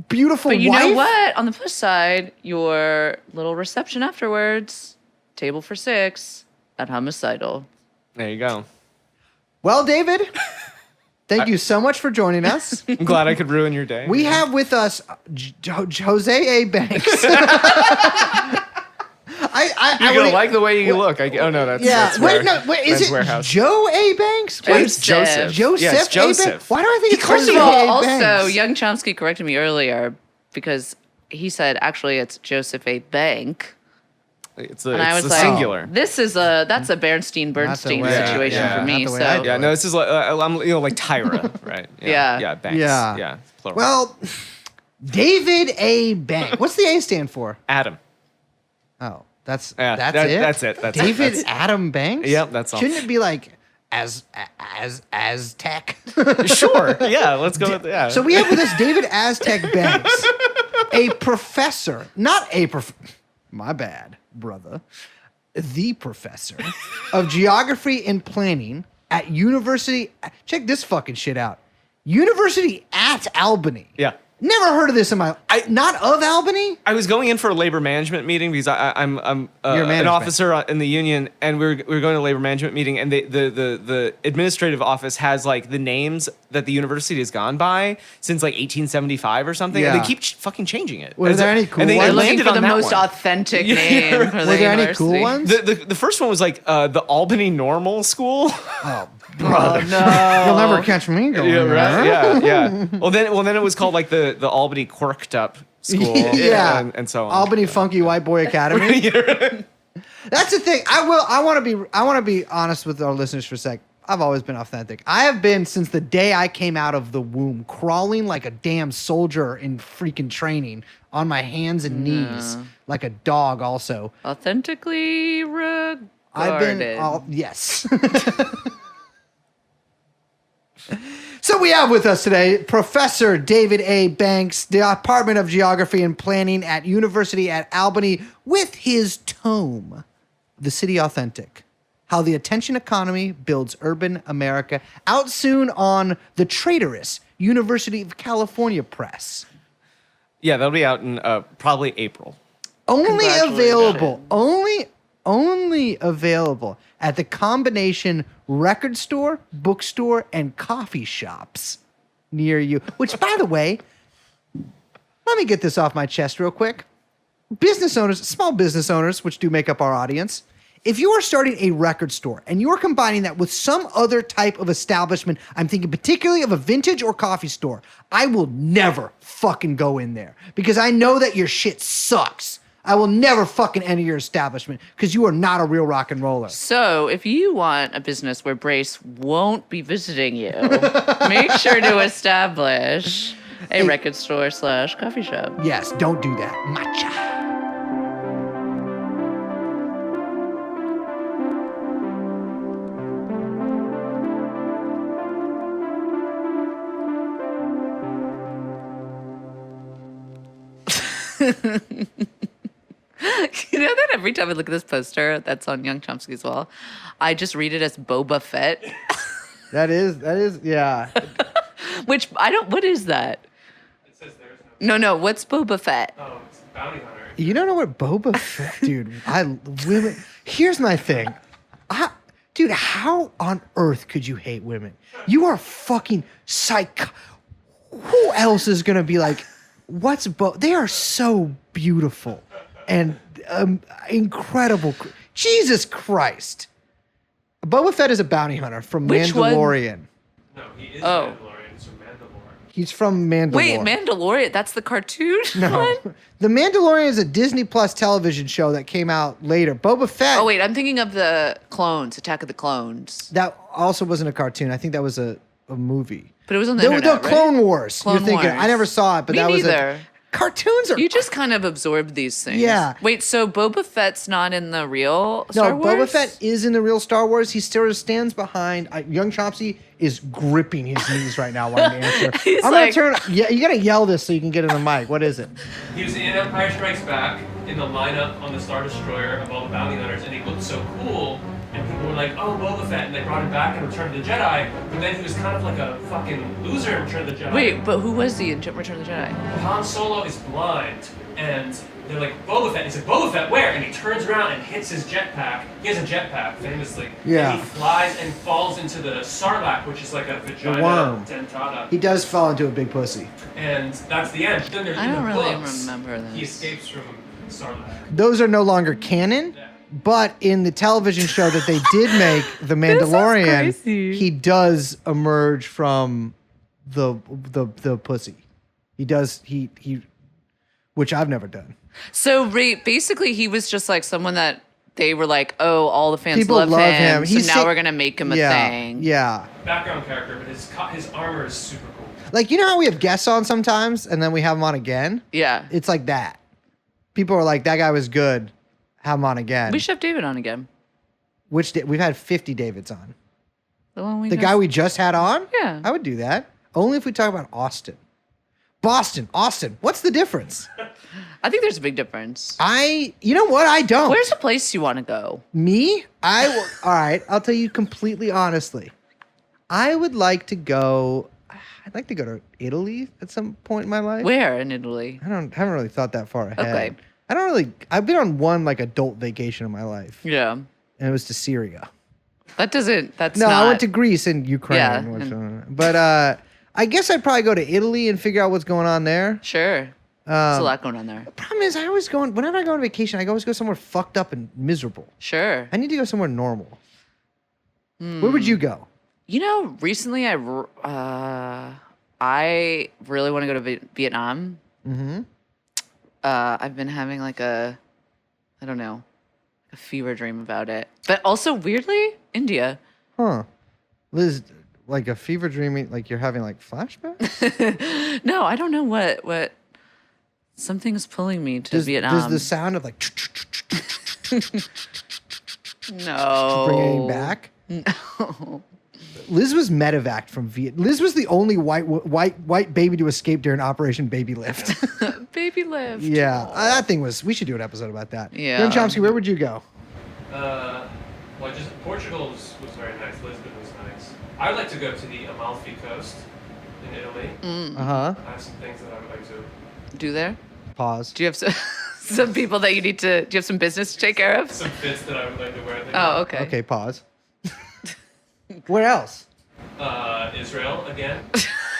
beautiful But you wife. know what? On the plus side, your little reception afterwards, table for 6 at Homicidal. There you go. Well, David, thank you so much for joining us. I'm glad I could ruin your day. We have with us Jose A. Banks. You're gonna like the way you look. Oh no, that's Yeah. Wait, is Men's it Warehouse. Joe A. Banks? Joseph. It's Joseph. Joseph Yeah, it's A. Joseph. Banks? Why do I think it's First Jose of all, A. also, Banks? young Chomsky corrected me earlier because he said actually it's Joseph A. Bank. It's And I was the like, singular. That's a Bernstein way- situation yeah, for me. not the way So I do Yeah, no, this is like I'm like Tyra, right? Yeah. yeah, Banks. Yeah. yeah, plural. Well, David A. Bank. What's the A stand for? Adam. Oh, that's it. That's it. That's David it. Adam Banks. Yep, that's all. Shouldn't it be like Aztec? Sure. Yeah, let's go with that. So we have with us David Aztec Banks, a professor, not a my bad, brother, the professor of geography and planning at University. Check this fucking shit out. University at Albany. Yeah. Never heard of this in my. Not of Albany. I was going in for a labor management meeting because I'm You're an management. officer in the union, and we were going to a labor management meeting, and the administrative office has like the names that the university has gone by since like 1875 or something, and Yeah. they keep fucking changing it. Were And there so- any cool and they ones? they're looking landed for on the that most one. authentic Yeah, name right. for Were the there any university. cool ones? The first one was like the Albany Normal School. Oh, Oh, no. you'll never catch me going Yeah, there. right. Yeah, yeah. Well, then it was called like the Albany Quirked Up School. Yeah. and so on. Albany Funky White Boy Academy. That's the thing. I want to be honest with our listeners for a sec. I've always been authentic. I have been since the day I came out of the womb, crawling like a damn soldier in freaking training on my hands and knees, like a dog. Also, Authentically regarded. I've been yes. So we have with us today Professor David A. Banks, Department of Geography and Planning at University at Albany, with his tome, The City Authentic: How the Attention Economy Builds Urban America, out soon on the traitorous University of California Press. Yeah, that'll be out in probably April. Only Congratulations. only available at the combination record store, bookstore, and coffee shops near you. Which, by the way, let me get this off my chest real quick. Business owners, small business owners, which do make up our audience, if you are starting a record store and you're combining that with some other type of establishment, I'm thinking particularly of a vintage or coffee store, I will never fucking go in there because I know that your shit sucks. I will never fucking enter your establishment because you are not a real rock and roller. So, if you want a business where Brace won't be visiting you, make sure to establish a record store / coffee shop. Yes, don't do that. Matcha. You know that every time I look at this poster that's on Young Chomsky's wall, I just read it as Boba Fett, That is, yeah. which I don't. What is that? It says there's no. No, what's Boba Fett? Oh, it's bounty hunter. You don't know what Boba Fett, dude. Women. Here's my thing, dude. How on earth could you hate women? You are fucking psych. Who else is gonna be like, what's They are so beautiful and incredible. Jesus Christ. Boba Fett is a bounty hunter from Which one? Mandalorian. No, he is Oh. Mandalorian. He's from Mandalore. He's from Mandalorian. Wait, Mandalorian? That's the cartoon No. one? The Mandalorian is a Disney Plus television show that came out later. Boba Fett. Oh wait, I'm thinking of the clones, Attack of the Clones. That also wasn't a cartoon. I think that was a movie. But it was on the The internet, Clone right? Wars. Clone You're thinking. Wars. I never saw it, but Me that was neither. cartoons are. You just kind of absorb these things. Yeah. Wait, so Boba Fett's not in the real Star no, Wars? Boba Fett is in the real Star Wars. He still stands behind. Young Chomsky is gripping his knees right now while I answer. He's I'm like- gonna turn. Yeah, you gotta yell this so you can get in the mic. What is it? He was in Empire Strikes Back in the lineup on the Star Destroyer of all the bounty hunters, and he looked so cool. And people were like, "Oh, Boba Fett," and they brought him back in Return of the Jedi. But then he was kind of like a fucking loser in Return of the Jedi. Wait, but who was he in Return of the Jedi? Han Solo is blind, and they're like, "Boba Fett." He's like, "Boba Fett, where?" And he turns around and hits his jetpack. He has a jetpack, famously. Yeah. And he flies and falls into the Sarlacc, which is like a vagina worm. dentata. He does fall into a big pussy. And that's the end. Then I in don't the really books, remember He this. escapes from Sarlacc. Those are no longer canon. Yeah. But in the television show that they did make, The Mandalorian, crazy. he does emerge from the pussy. He does he which I've never done. So basically, he was just like someone that they were like, oh, all the fans People love love him. him. So He's now sick- we're gonna make him a Yeah, thing. yeah. Background character, but his armor is super cool. Like, you know how we have guests on sometimes and then we have them on again? Yeah. It's like that. People are like, that guy was good. Have him on again. We should have David on again. We've had 50 Davids on. The one we The guy we just had on? Yeah. I would do that. Only if we talk about Austin. Boston, Austin. What's the difference? I think there's a big difference. You know what? I don't. Where's a place you want to go? Me? All right, I'll tell you completely honestly. I would like to go. I'd like to go to Italy at some point in my life. Where in Italy? Haven't really thought that far ahead. Okay. I've been on one like adult vacation in my life, Yeah. and it was to Syria. That's No, not. I went to Greece and Ukraine. Yeah, But I guess I'd probably go to Italy and figure out what's going on there. Sure. There's a lot going on there. Problem is, whenever I go on vacation, I always go somewhere fucked up and miserable. Sure. I need to go somewhere normal. Where would you go? You know, recently I really want to go to Vietnam. Mm-hmm. I've been having like a fever dream about it. But also weirdly, India. Huh. Liz, like a fever dreaming, like you're having like flashbacks? No, I don't know what something's pulling me to Vietnam. Does the sound of like no bringing back? No. Liz was medevac from Vietnam. Liz was the only white baby to escape during Operation Baby Lift. Baby lift. Yeah, that thing was. We should do an episode about that. Yeah. Graham Chomsky, where would you go? Well, just Portugal was very nice. Lisbon was nice. I would like to go to the Amalfi Coast in Italy. Uh huh. I have some things that I would like to. Do there? Pause. Do you have some people that you need to? Do you have some business to take care of? Some fits that I would like to wear there. Oh, okay. Okay, pause. Where else? Israel again.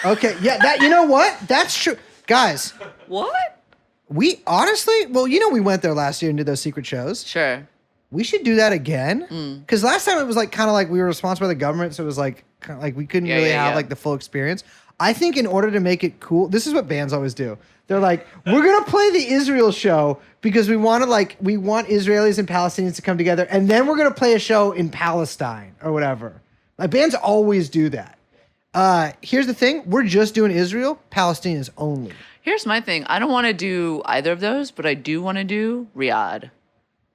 Okay, yeah, that you know what? That's true. Guys, What? we honestly, well, we went there last year and did those secret shows. Sure. We should do that again. Because last time it was like kind of like we were sponsored by the government, so it was like kind of like we couldn't really have like the full experience. I think in order to make it cool, this is what bands always do. They're like, we're gonna play the Israel show because we want Israelis and Palestinians to come together, and then we're gonna play a show in Palestine or whatever. Like bands always do that. Here's the thing: we're just doing Israel, Palestinians only. Here's my thing. I don't want to do either of those, but I do want to do Riyadh.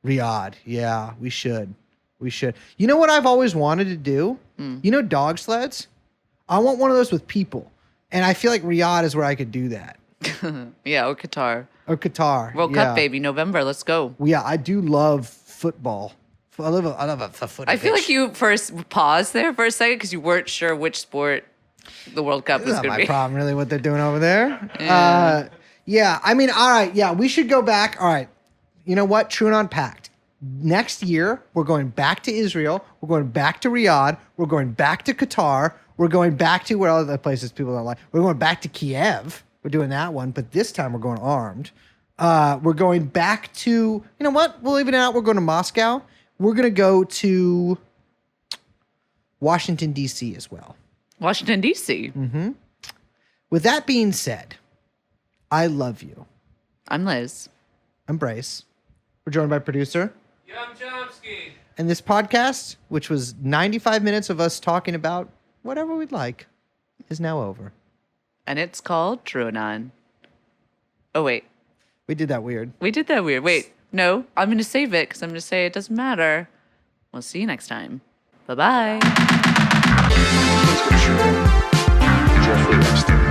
Riyadh, yeah, we should. You know what I've always wanted to do? Dog sleds? I want one of those with people. And I feel like Riyadh is where I could do that. Yeah, or Qatar. Or Qatar. World Cup, baby, November. Let's go. Well, yeah, I do love football. I love a foot. I feel like you first paused there for a second because you weren't sure which sport the World Cup was It's not going to my be. problem, really, what they're doing over there. Yeah, I mean, all right. Yeah, we should go back. All right. You know what? TrueAnon Pact. Next year, we're going back to Israel. We're going back to Riyadh. We're going back to Qatar. We're going back to where all the places people don't like. We're going back to Kiev. We're doing that one, but this time we're going armed. We're going back to, you know what? We'll even out. We're going to Moscow. We're going to go to Washington, D.C. as well. Washington, D.C. With that being said, I love you. I'm Liz. I'm Bryce. We're joined by producer. Young Chomsky. And this podcast, which was 95 minutes of us talking about whatever we'd like, is now over. And it's called TrueAnon. Oh, wait. We did that weird. We did that weird. Wait. No, I'm going to save it because I'm going to say it doesn't matter. We'll see you next time. Bye-bye. Let's go shoot. Jeffrey Epstein.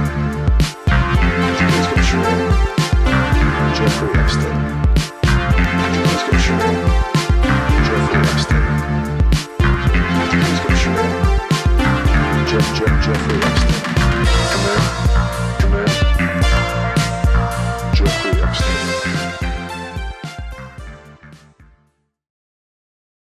Let's go shoot. Jeffrey Epstein. Let's go shoot. Jeffrey Epstein. Let's go shoot. Jeffrey Epstein.